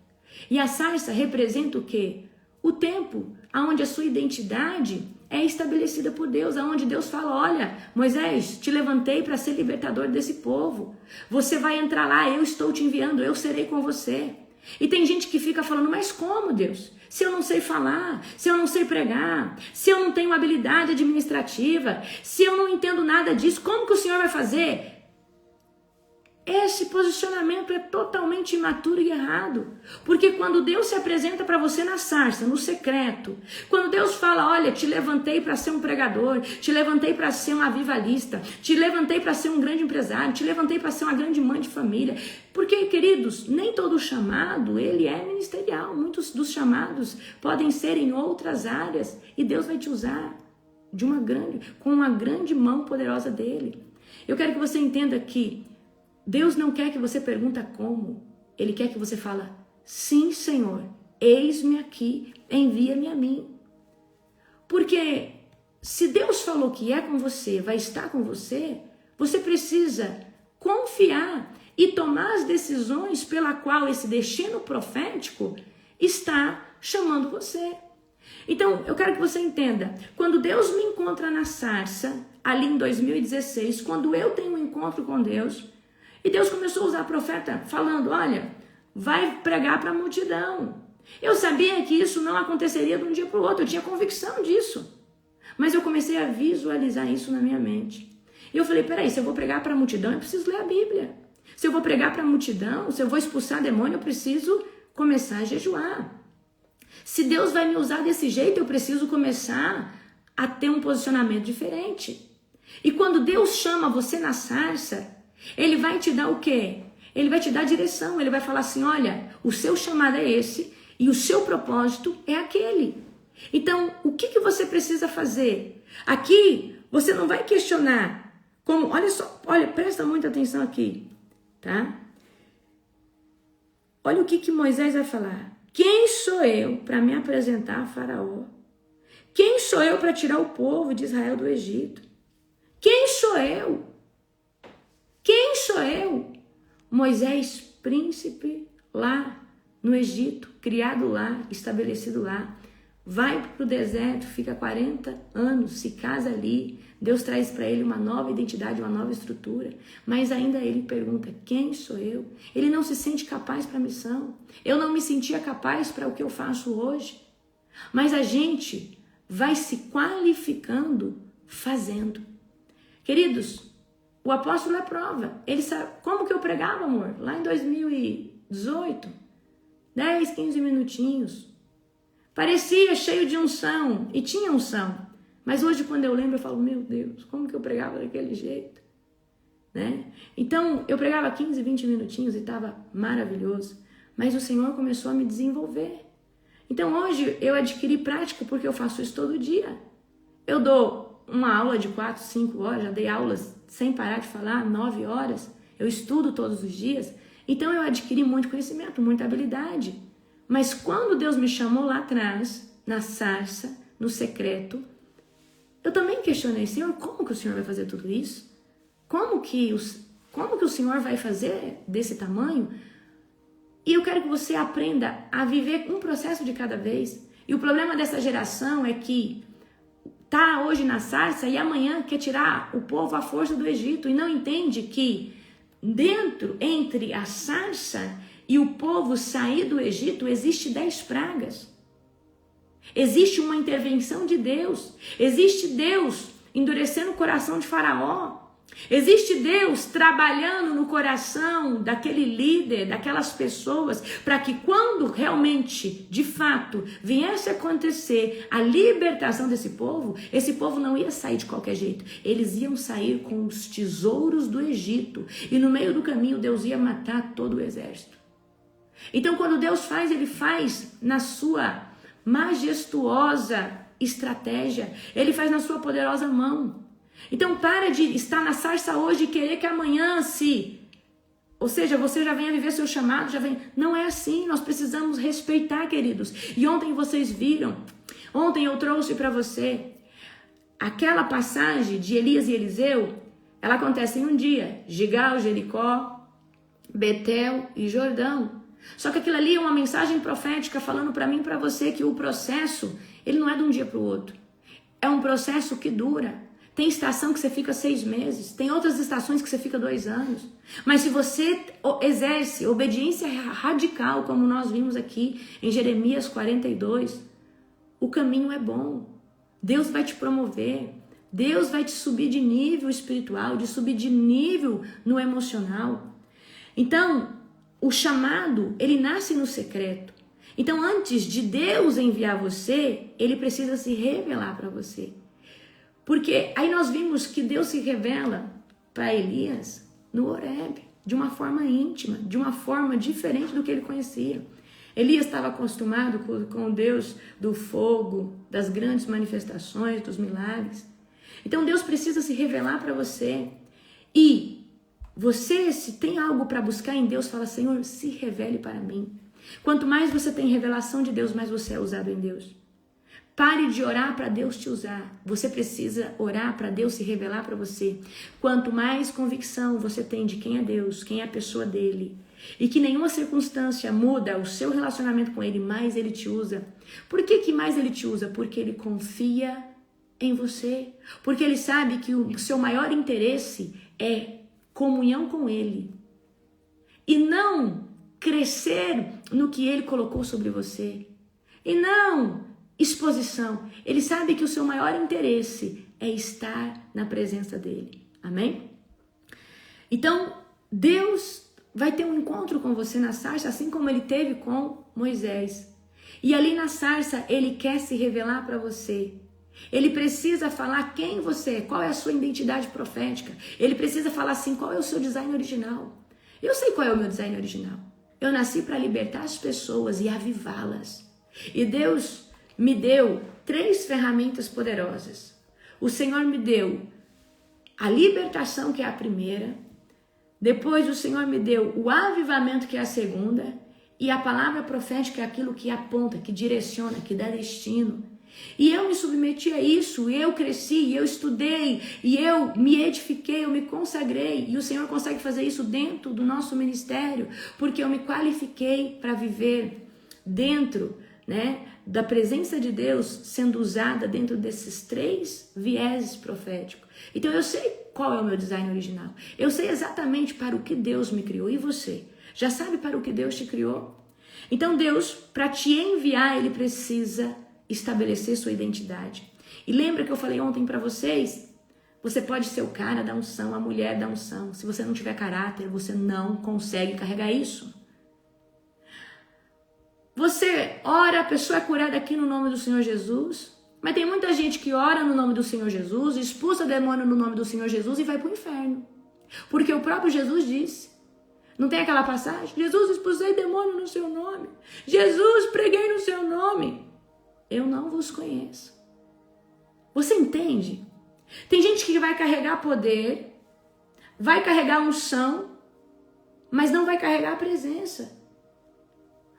E a sarça representa o quê? O tempo onde a sua identidade é estabelecida por Deus, aonde Deus fala: olha, Moisés, te levantei para ser libertador desse povo. Você vai entrar lá, eu estou te enviando, eu serei com você. E tem gente que fica falando: mas como, Deus? Se eu não sei falar, se eu não sei pregar, se eu não tenho habilidade administrativa, se eu não entendo nada disso, como que o Senhor vai fazer? Esse posicionamento é totalmente imaturo e errado. Porque quando Deus se apresenta para você na sarça, no secreto, quando Deus fala: olha, te levantei para ser um pregador, te levantei para ser um avivalista, te levantei para ser um grande empresário, te levantei para ser uma grande mãe de família. Porque, queridos, nem todo chamado ele é ministerial. Muitos dos chamados podem ser em outras áreas e Deus vai te usar com uma grande mão poderosa dele. Eu quero que você entenda que Deus não quer que você pergunte como. Ele quer que você fale: sim, Senhor, eis-me aqui, envia-me a mim. Porque se Deus falou que é com você, vai estar com você, você precisa confiar e tomar as decisões pela qual esse destino profético está chamando você. Então, eu quero que você entenda, quando Deus me encontra na sarça, ali em 2016, quando eu tenho um encontro com Deus, e Deus começou a usar a profeta falando: olha, vai pregar para a multidão. Eu sabia que isso não aconteceria de um dia para o outro, eu tinha convicção disso. Mas eu comecei a visualizar isso na minha mente. E eu falei: peraí, se eu vou pregar para a multidão, eu preciso ler a Bíblia. Se eu vou pregar para a multidão, se eu vou expulsar demônio, eu preciso começar a jejuar. Se Deus vai me usar desse jeito, eu preciso começar a ter um posicionamento diferente. E quando Deus chama você na sarça, Ele vai te dar o quê? Ele vai te dar direção. Ele vai falar assim: olha, o seu chamado é esse e o seu propósito é aquele. Então, o que você precisa fazer? Aqui, você não vai questionar como... Olha, presta muita atenção aqui, tá? Olha o que Moisés vai falar. Quem sou eu para me apresentar a Faraó? Quem sou eu para tirar o povo de Israel do Egito? Quem sou eu? Quem sou eu? Moisés, príncipe lá no Egito, criado lá, estabelecido lá, vai para o deserto, fica 40 anos, se casa ali, Deus traz para ele uma nova identidade, uma nova estrutura, mas ainda ele pergunta: quem sou eu? Ele não se sente capaz para a missão. Eu não me sentia capaz para o que eu faço hoje. Mas a gente vai se qualificando fazendo. Queridos, o apóstolo é prova. Ele sabe como que eu pregava, amor? Lá em 2018, 10, 15 minutinhos. Parecia cheio de unção, e tinha unção. Mas hoje, quando eu lembro, eu falo: meu Deus, como que eu pregava daquele jeito? Né? Então, eu pregava 15, 20 minutinhos e estava maravilhoso. Mas o Senhor começou a me desenvolver. Então, hoje, eu adquiri prática porque eu faço isso todo dia. Eu dou uma aula de 4, 5 horas, já dei aulas sem parar de falar, 9 horas. Eu estudo todos os dias. Então, eu adquiri muito conhecimento, muita habilidade. Mas quando Deus me chamou lá atrás, na sarça, no secreto, eu também questionei: Senhor, como que o Senhor vai fazer tudo isso? Como que o Senhor vai fazer desse tamanho? E eu quero que você aprenda a viver um processo de cada vez. E o problema dessa geração é que tá hoje na sarça e amanhã quer tirar o povo à força do Egito e não entende que entre a sarça e o povo sair do Egito existe 10 pragas. Existe uma intervenção de Deus. Existe Deus endurecendo o coração de Faraó. Existe Deus trabalhando no coração daquele líder, daquelas pessoas, para que quando realmente, de fato, viesse a acontecer a libertação desse povo, esse povo não ia sair de qualquer jeito. Eles iam sair com os tesouros do Egito. E no meio do caminho, Deus ia matar todo o exército. Então, quando Deus faz, Ele faz na sua majestuosa estratégia. Ele faz na sua poderosa mão. Então para de estar na sarça hoje e querer que amanhã ou seja, você já venha viver seu chamado, Não é assim, nós precisamos respeitar, queridos. E ontem vocês viram, ontem eu trouxe para você aquela passagem de Elias e Eliseu, ela acontece em um dia, Gigal, Jericó, Betel e Jordão. Só que aquilo ali é uma mensagem profética falando para mim e para você que o processo, ele não é de um dia para o outro. É um processo que dura. Tem estação que você fica 6 meses, tem outras estações que você fica 2 anos. Mas se você exerce obediência radical, como nós vimos aqui em Jeremias 42, o caminho é bom. Deus vai te promover, Deus vai te subir de nível espiritual, de subir de nível no emocional. Então, o chamado, ele nasce no secreto. Então, antes de Deus enviar você, ele precisa se revelar para você. Porque aí nós vimos que Deus se revela para Elias no Horebe, de uma forma íntima, de uma forma diferente do que ele conhecia. Elias estava acostumado com o Deus do fogo, das grandes manifestações, dos milagres. Então Deus precisa se revelar para você. E você, se tem algo para buscar em Deus, fala: Senhor, se revele para mim. Quanto mais você tem revelação de Deus, mais você é usado em Deus. Pare de orar para Deus te usar. Você precisa orar para Deus se revelar para você. Quanto mais convicção você tem de quem é Deus, quem é a pessoa dele, e que nenhuma circunstância muda o seu relacionamento com ele, mais ele te usa. Por que mais ele te usa? Porque ele confia em você. Porque ele sabe que o seu maior interesse é comunhão com ele. E não crescer no que ele colocou sobre você. E não exposição. Ele sabe que o seu maior interesse é estar na presença dele. Amém? Então, Deus vai ter um encontro com você na sarça, assim como ele teve com Moisés. E ali na sarça, ele quer se revelar para você. Ele precisa falar quem você é, qual é a sua identidade profética. Ele precisa falar assim, qual é o seu design original. Eu sei qual é o meu design original. Eu nasci para libertar as pessoas e avivá-las. E Deus me deu 3 ferramentas poderosas. O Senhor me deu a libertação, que é a primeira. Depois o Senhor me deu o avivamento, que é a segunda. E a palavra profética é aquilo que aponta, que direciona, que dá destino. E eu me submeti a isso, eu cresci, eu estudei, e eu me edifiquei, eu me consagrei. E o Senhor consegue fazer isso dentro do nosso ministério, porque eu me qualifiquei para viver dentro, da presença de Deus sendo usada dentro desses 3 vieses proféticos. Então eu sei qual é o meu design original. Eu sei exatamente para o que Deus me criou. E você? Já sabe para o que Deus te criou? Então Deus, para te enviar, ele precisa estabelecer sua identidade. E lembra que eu falei ontem para vocês? Você pode ser o cara da unção, a mulher da unção. Se você não tiver caráter, você não consegue carregar isso. Você ora, a pessoa é curada aqui no nome do Senhor Jesus, mas tem muita gente que ora no nome do Senhor Jesus, expulsa demônio no nome do Senhor Jesus e vai para o inferno. Porque o próprio Jesus disse, não tem aquela passagem? Jesus, expulsei demônio no seu nome. Jesus, preguei no seu nome. Eu não vos conheço. Você entende? Tem gente que vai carregar poder, vai carregar unção, mas não vai carregar a presença.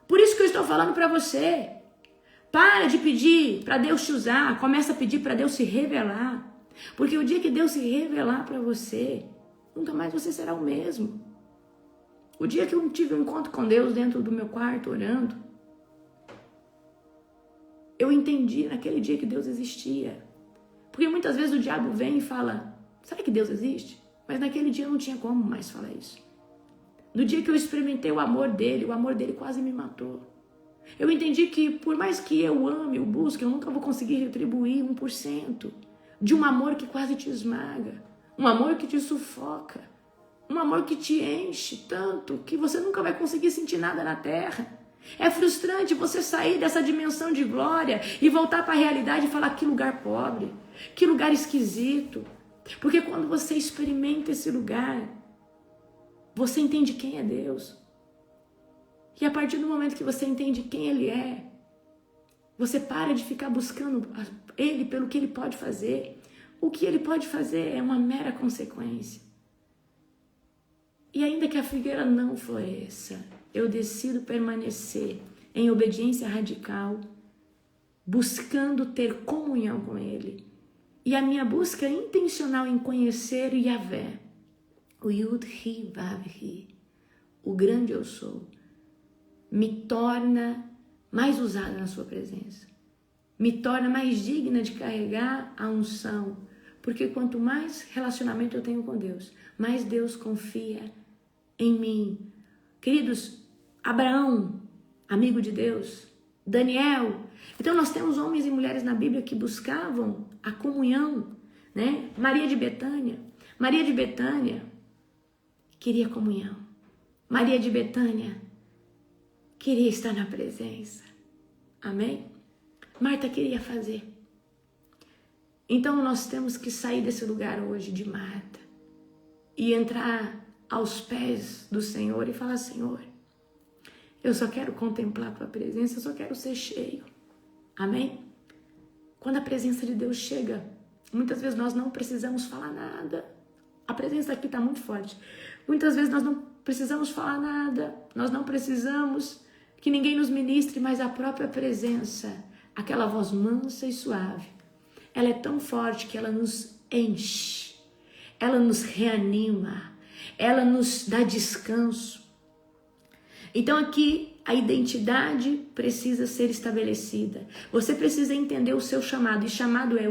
Por isso que eu estou falando para você. Para de pedir para Deus te usar. Começa a pedir para Deus se revelar. Porque o dia que Deus se revelar para você, nunca mais você será o mesmo. O dia que eu tive um encontro com Deus dentro do meu quarto, orando, eu entendi naquele dia que Deus existia. Porque muitas vezes o diabo vem e fala, será que Deus existe? Mas naquele dia eu não tinha como mais falar isso. No dia que eu experimentei o amor dele quase me matou. Eu entendi que por mais que eu ame, eu busque, eu nunca vou conseguir retribuir 1% de um amor que quase te esmaga. Um amor que te sufoca. Um amor que te enche tanto que você nunca vai conseguir sentir nada na terra. É frustrante você sair dessa dimensão de glória e voltar para a realidade e falar que lugar pobre, que lugar esquisito. Porque quando você experimenta esse lugar, você entende quem é Deus. E a partir do momento que você entende quem Ele é, você para de ficar buscando Ele pelo que Ele pode fazer. O que Ele pode fazer é uma mera consequência. E ainda que a figueira não floresça, eu decido permanecer em obediência radical, buscando ter comunhão com Ele. E a minha busca intencional em conhecer o Yahvé, o Yud-Hi Vav-Hi, o grande eu sou, me torna mais usada na sua presença. Me torna mais digna de carregar a unção. Porque quanto mais relacionamento eu tenho com Deus, mais Deus confia em mim. Queridos, Abraão, amigo de Deus, Daniel. Então nós temos homens e mulheres na Bíblia que buscavam a comunhão, né? Maria de Betânia queria comunhão. Maria de Betânia queria estar na presença. Amém? Marta queria fazer. Então nós temos que sair desse lugar hoje de Marta e entrar aos pés do Senhor e falar, Senhor, eu só quero contemplar a tua presença, eu só quero ser cheio. Amém? Quando a presença de Deus chega, muitas vezes nós não precisamos falar nada. A presença aqui está muito forte. Muitas vezes nós não precisamos falar nada, nós não precisamos que ninguém nos ministre, mas a própria presença, aquela voz mansa e suave, ela é tão forte que ela nos enche, ela nos reanima, ela nos dá descanso. Então aqui a identidade precisa ser estabelecida. Você precisa entender o seu chamado. E chamado é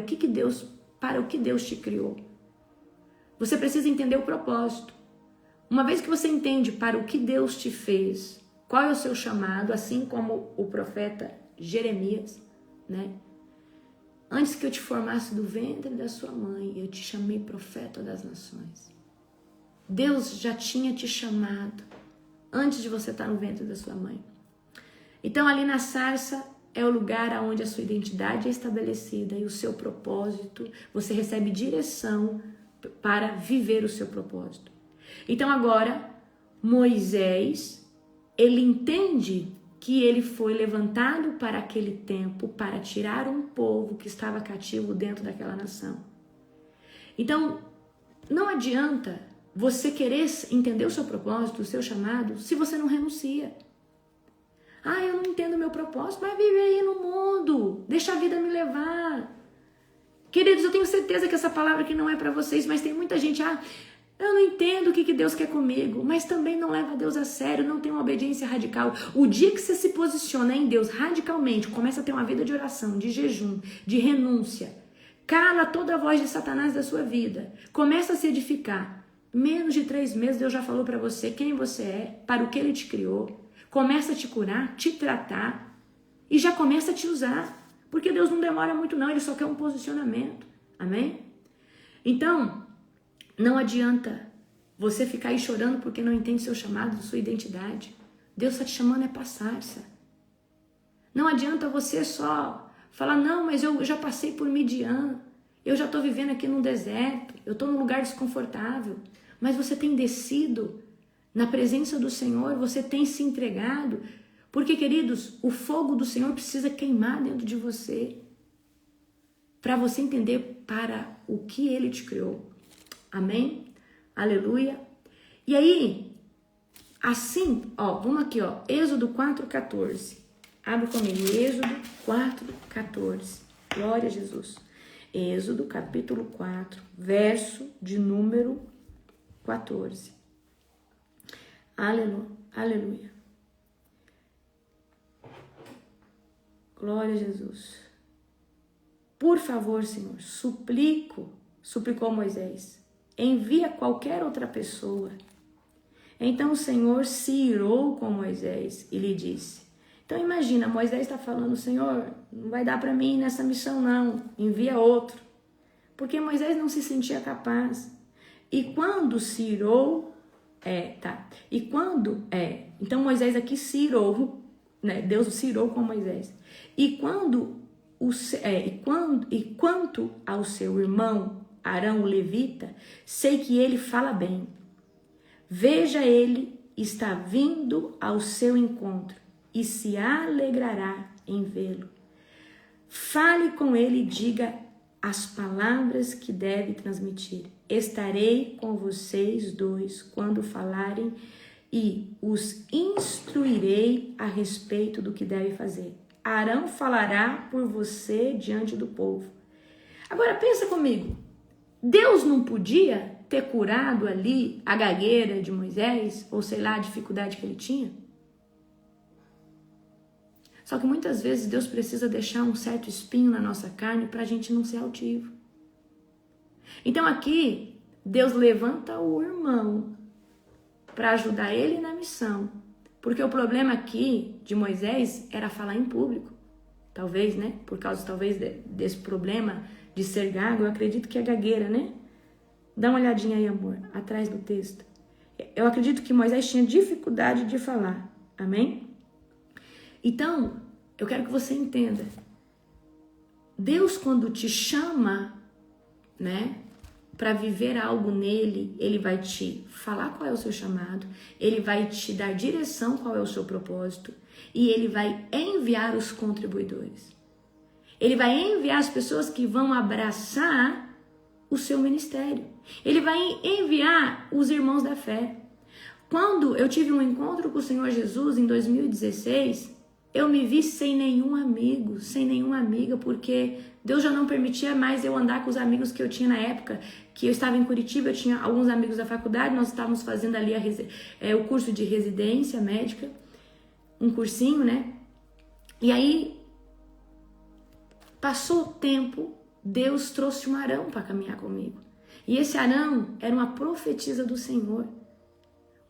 para o que Deus te criou. Você precisa entender o propósito. Uma vez que você entende para o que Deus te fez, qual é o seu chamado, assim como o profeta Jeremias, né? Antes que eu te formasse do ventre da sua mãe, eu te chamei profeta das nações. Deus já tinha te chamado antes de você estar no ventre da sua mãe. Então ali na sarça é o lugar onde a sua identidade é estabelecida e o seu propósito, você recebe direção para viver o seu propósito. Então agora, Moisés, ele entende que ele foi levantado para aquele tempo para tirar um povo que estava cativo dentro daquela nação. Então, não adianta você querer entender o seu propósito, o seu chamado, se você não renuncia. Ah, eu não entendo o meu propósito, mas vive aí no mundo, deixa a vida me levar. Queridos, eu tenho certeza que essa palavra aqui não é para vocês, mas tem muita gente, eu não entendo o que Deus quer comigo, mas também não leva Deus a sério, não tem uma obediência radical. O dia que você se posiciona em Deus radicalmente, começa a ter uma vida de oração, de jejum, de renúncia, cala toda a voz de Satanás da sua vida, começa a se edificar. Menos de 3 meses Deus já falou para você quem você é, para o que Ele te criou, começa a te curar, te tratar e já começa a te usar. Porque Deus não demora muito não, Ele só quer um posicionamento. Amém? Então, não adianta você ficar aí chorando porque não entende seu chamado, sua identidade. Deus está te chamando para a sarça. Não adianta você só falar, não, mas eu já passei por Midian, eu já estou vivendo aqui num deserto, eu estou num lugar desconfortável. Mas você tem descido na presença do Senhor, você tem se entregado. Porque, queridos, o fogo do Senhor precisa queimar dentro de você. Para você entender para o que Ele te criou. Amém? Aleluia. E aí, assim, vamos aqui, Êxodo 4:14. Abre comigo, Êxodo 4:14. Glória a Jesus. Êxodo, capítulo 4, verso de número 14. Aleluia. Aleluia. Glória a Jesus. Por favor, Senhor, suplicou Moisés, envia qualquer outra pessoa. Então o Senhor se irou com Moisés e lhe disse. Então imagina, Moisés está falando, Senhor, não vai dar para mim nessa missão não, envia outro. Porque Moisés não se sentia capaz. E quando se irou, então Moisés aqui se irou, né? Deus se irou com Moisés. Quanto ao seu irmão Arão o levita, sei que ele fala bem. Veja, ele está vindo ao seu encontro e se alegrará em vê-lo. Fale com ele e diga as palavras que deve transmitir. Estarei com vocês dois quando falarem e os instruirei a respeito do que deve fazer. Arão falará por você diante do povo. Agora pensa comigo, Deus não podia ter curado ali a gagueira de Moisés, ou sei lá, a dificuldade que ele tinha? Só que muitas vezes Deus precisa deixar um certo espinho na nossa carne para a gente não ser altivo. Então aqui, Deus levanta o irmão para ajudar ele na missão. Porque o problema aqui de Moisés era falar em público. Talvez, né? Por causa talvez desse problema de ser gago, eu acredito que é gagueira, né? Dá uma olhadinha aí, amor, atrás do texto. Eu acredito que Moisés tinha dificuldade de falar. Amém? Então, eu quero que você entenda. Deus, quando te chama, né, para viver algo nele, ele vai te falar qual é o seu chamado, ele vai te dar direção qual é o seu propósito e ele vai enviar os contribuidores. Ele vai enviar as pessoas que vão abraçar o seu ministério. Ele vai enviar os irmãos da fé. Quando eu tive um encontro com o Senhor Jesus em 2016, eu me vi sem nenhum amigo, sem nenhuma amiga, porque Deus já não permitia mais eu andar com os amigos que eu tinha na época, que eu estava em Curitiba, eu tinha alguns amigos da faculdade, nós estávamos fazendo ali o curso de residência médica, um cursinho, né? E aí, passou o tempo, Deus trouxe um Arão para caminhar comigo. E esse Arão era uma profetisa do Senhor,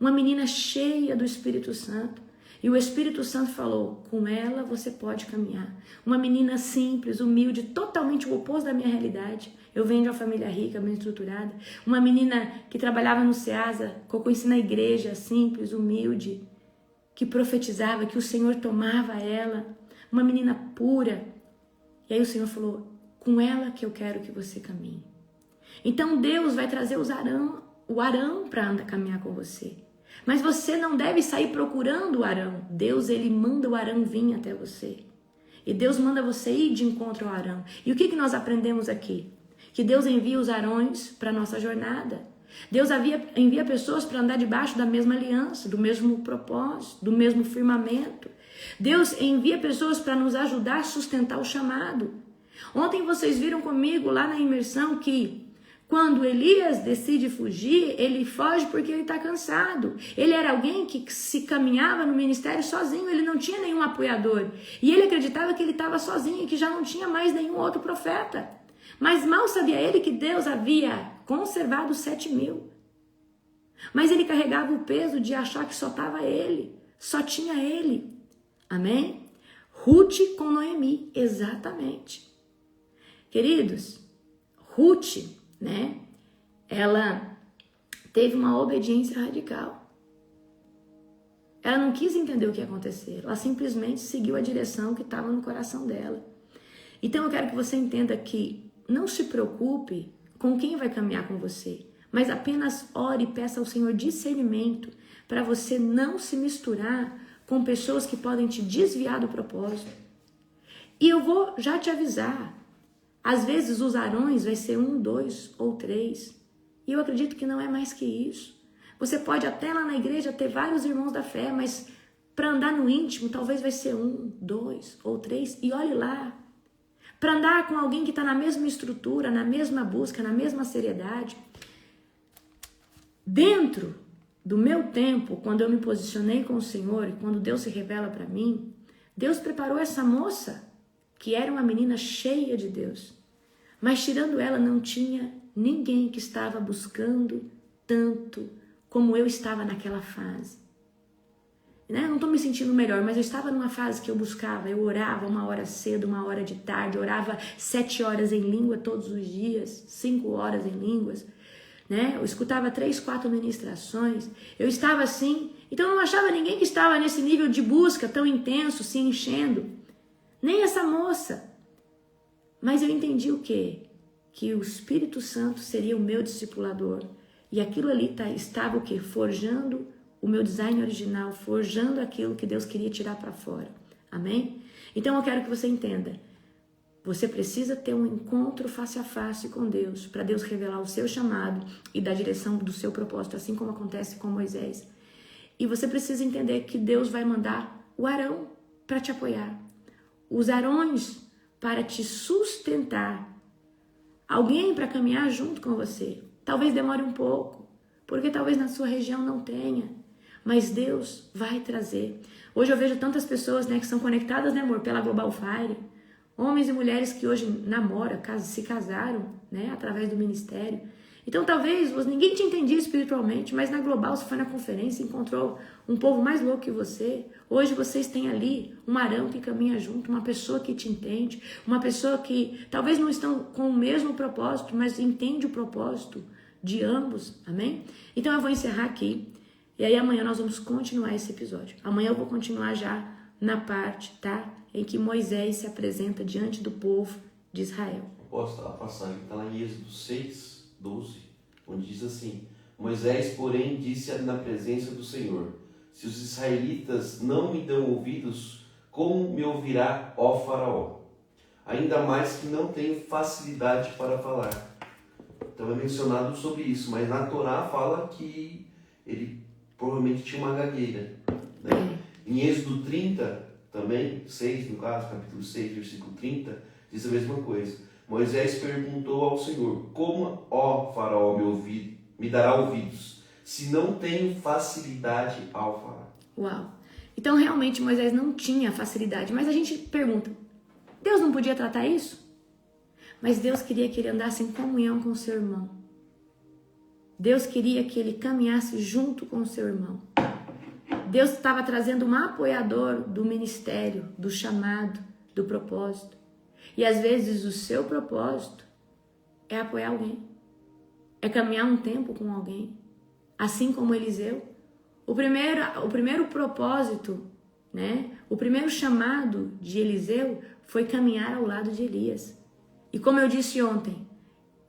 uma menina cheia do Espírito Santo. E o Espírito Santo falou, com ela você pode caminhar. Uma menina simples, humilde, totalmente o oposto da minha realidade. Eu venho de uma família rica, bem estruturada. Uma menina que trabalhava no Ceasa, que eu conheci na igreja, simples, humilde, que profetizava, que o Senhor tomava ela. Uma menina pura. E aí o Senhor falou, com ela que eu quero que você caminhe. Então Deus vai trazer o Arão para caminhar com você. Mas você não deve sair procurando o Arão. Deus, ele manda o Arão vir até você. E Deus manda você ir de encontro ao Arão. E o que nós aprendemos aqui? Que Deus envia os Arões para a nossa jornada. Deus envia pessoas para andar debaixo da mesma aliança, do mesmo propósito, do mesmo firmamento. Deus envia pessoas para nos ajudar a sustentar o chamado. Ontem vocês viram comigo lá na imersão que quando Elias decide fugir, ele foge porque ele está cansado. Ele era alguém que se caminhava no ministério sozinho, ele não tinha nenhum apoiador. E ele acreditava que ele estava sozinho e que já não tinha mais nenhum outro profeta. Mas mal sabia ele que Deus havia conservado 7.000. Mas ele carregava o peso de achar que só estava ele, só tinha ele. Amém? Ruth com Noemi, exatamente. Queridos, Ruth, né? Ela teve uma obediência radical. Ela não quis entender o que ia acontecer. Ela simplesmente seguiu a direção que estava no coração dela. Então eu quero que você entenda que não se preocupe com quem vai caminhar com você, mas apenas ore e peça ao Senhor discernimento para você não se misturar com pessoas que podem te desviar do propósito. E eu vou já te avisar. Às vezes os Arões vai ser 1, 2 ou 3. E eu acredito que não é mais que isso. Você pode até lá na igreja ter vários irmãos da fé, mas para andar no íntimo talvez vai ser 1, 2 ou 3. E olhe lá. Para andar com alguém que está na mesma estrutura, na mesma busca, na mesma seriedade. Dentro do meu tempo, quando eu me posicionei com o Senhor, e quando Deus se revela para mim, Deus preparou essa moça, que era uma menina cheia de Deus. Mas tirando ela, não tinha ninguém que estava buscando tanto como eu estava naquela fase. Né? Eu não estou me sentindo melhor, mas eu estava numa fase que eu buscava, eu orava 1 hora cedo, 1 hora de tarde, orava 7 horas em língua todos os dias, 5 horas em línguas, né? Eu escutava 3, 4 ministrações, eu estava assim, então eu não achava ninguém que estava nesse nível de busca tão intenso, se enchendo, nem essa moça. Mas eu entendi o quê? Que o Espírito Santo seria o meu discipulador, e aquilo ali estava o quê? Forjando o meu design original, forjando aquilo que Deus queria tirar para fora. Amém? Então eu quero que você entenda. Você precisa ter um encontro face a face com Deus, para Deus revelar o seu chamado e dar direção do seu propósito, assim como acontece com Moisés. E você precisa entender que Deus vai mandar o Arão para te apoiar, os Arões para te sustentar, alguém para caminhar junto com você. Talvez demore um pouco, porque talvez na sua região não tenha. Mas Deus vai trazer. Hoje eu vejo tantas pessoas, né, que são conectadas, né, amor, pela Global Fire. Homens e mulheres que hoje namoram, se casaram, né, através do ministério. Então talvez ninguém te entendia espiritualmente, mas na Global você foi na conferência e encontrou um povo mais louco que você. Hoje vocês têm ali um Arão que caminha junto, uma pessoa que te entende, uma pessoa que talvez não estão com o mesmo propósito, mas entende o propósito de ambos. Amém? Então eu vou encerrar aqui. E aí amanhã nós vamos continuar esse episódio. Amanhã eu vou continuar já na parte, tá? Em que Moisés se apresenta diante do povo de Israel. A passagem está lá em Êxodo 6, 12, onde diz assim: Moisés, porém, disse na presença do Senhor: se os israelitas não me dão ouvidos, como me ouvirá, ó Faraó? Ainda mais que não tenho facilidade para falar. Então é mencionado sobre isso, mas na Torá fala que ele provavelmente tinha uma gagueira, né? Em Êxodo 30, também, 6 no caso, capítulo 6, versículo 30, diz a mesma coisa. Moisés perguntou ao Senhor: como, ó Faraó, me dará ouvidos, se não tenho facilidade ao falar? Uau! Então realmente Moisés não tinha facilidade, mas a gente pergunta, Deus não podia tratar isso? Mas Deus queria que ele andasse em comunhão com o seu irmão. Deus queria que ele caminhasse junto com o seu irmão. Deus estava trazendo um apoiador do ministério, do chamado, do propósito. E às vezes o seu propósito é apoiar alguém. É caminhar um tempo com alguém. Assim como Eliseu. O primeiro propósito, né? O primeiro chamado de Eliseu foi caminhar ao lado de Elias. E como eu disse ontem,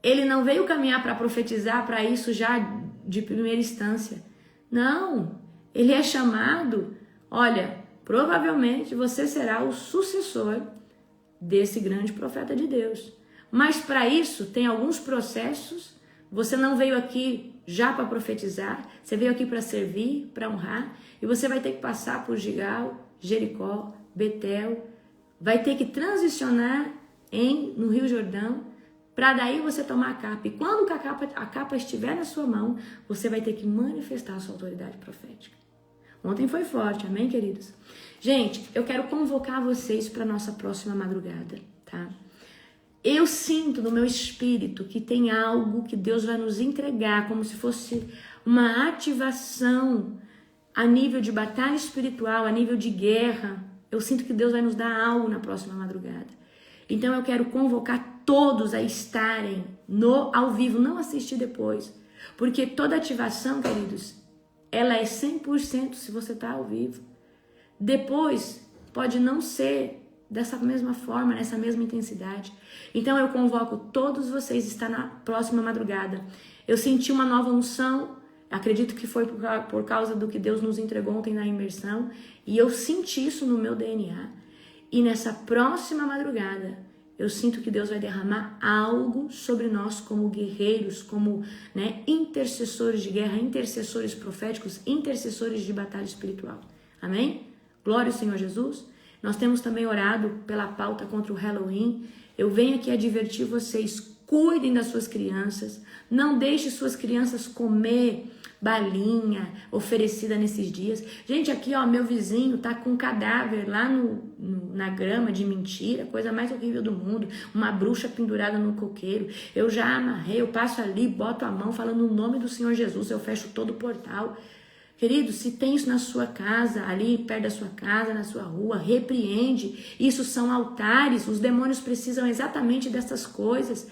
ele não veio caminhar para profetizar para isso já de primeira instância. Não, ele é chamado, olha, provavelmente você será o sucessor desse grande profeta de Deus. Mas para isso tem alguns processos. Você não veio aqui já para profetizar, você veio aqui para servir, para honrar, e você vai ter que passar por Gigal, Jericó, Betel, vai ter que transicionar no Rio Jordão, para daí você tomar a capa. E quando a capa estiver na sua mão, você vai ter que manifestar a sua autoridade profética. Ontem foi forte, amém, queridos? Gente, eu quero convocar vocês para a nossa próxima madrugada, tá? Eu sinto no meu espírito que tem algo que Deus vai nos entregar, como se fosse uma ativação a nível de batalha espiritual, a nível de guerra. Eu sinto que Deus vai nos dar algo na próxima madrugada. Então eu quero convocar todos a estarem ao vivo, não assistir depois. Porque toda ativação, queridos, ela é 100% se você está ao vivo. Depois pode não ser dessa mesma forma, nessa mesma intensidade. Então eu convoco todos vocês a estar na próxima madrugada. Eu senti uma nova unção, acredito que foi por causa do que Deus nos entregou ontem na imersão, e eu senti isso no meu DNA. E nessa próxima madrugada, eu sinto que Deus vai derramar algo sobre nós como guerreiros, como, né, intercessores de guerra, intercessores proféticos, intercessores de batalha espiritual. Amém? Glória ao Senhor Jesus. Nós temos também orado pela pauta contra o Halloween. Eu venho aqui advertir vocês, cuidem das suas crianças, não deixe suas crianças comer balinha oferecida nesses dias. Gente, aqui ó, meu vizinho tá com um cadáver lá na grama de mentira, coisa mais horrível do mundo, uma bruxa pendurada no coqueiro. Eu já amarrei, eu passo ali, boto a mão falando no nome do Senhor Jesus, eu fecho todo o portal. Querido, se tem isso na sua casa, ali perto da sua casa, na sua rua, repreende. Isso são altares, os demônios precisam exatamente dessas coisas.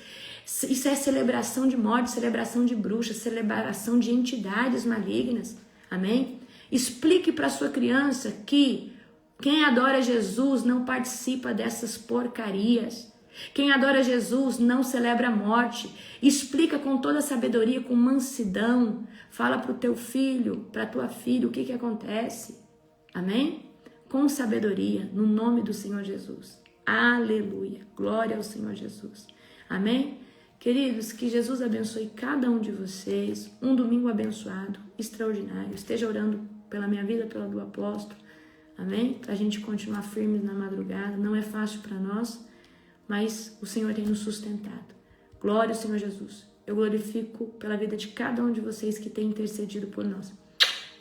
Isso é celebração de morte, celebração de bruxas, celebração de entidades malignas. Amém? Explique para sua criança que quem adora Jesus não participa dessas porcarias. Quem adora Jesus não celebra a morte. Explica com toda a sabedoria, com mansidão. Fala para o teu filho, para a tua filha, o que acontece. Amém? Com sabedoria, no nome do Senhor Jesus. Aleluia. Glória ao Senhor Jesus. Amém? Queridos, que Jesus abençoe cada um de vocês. Um domingo abençoado, extraordinário. Esteja orando pela minha vida, pela do apóstolo. Amém? Para a gente continuar firmes na madrugada. Não é fácil para nós, mas o Senhor tem nos sustentado. Glória ao Senhor Jesus. Eu glorifico pela vida de cada um de vocês que tem intercedido por nós.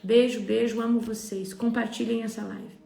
Beijo, beijo, amo vocês. Compartilhem essa live.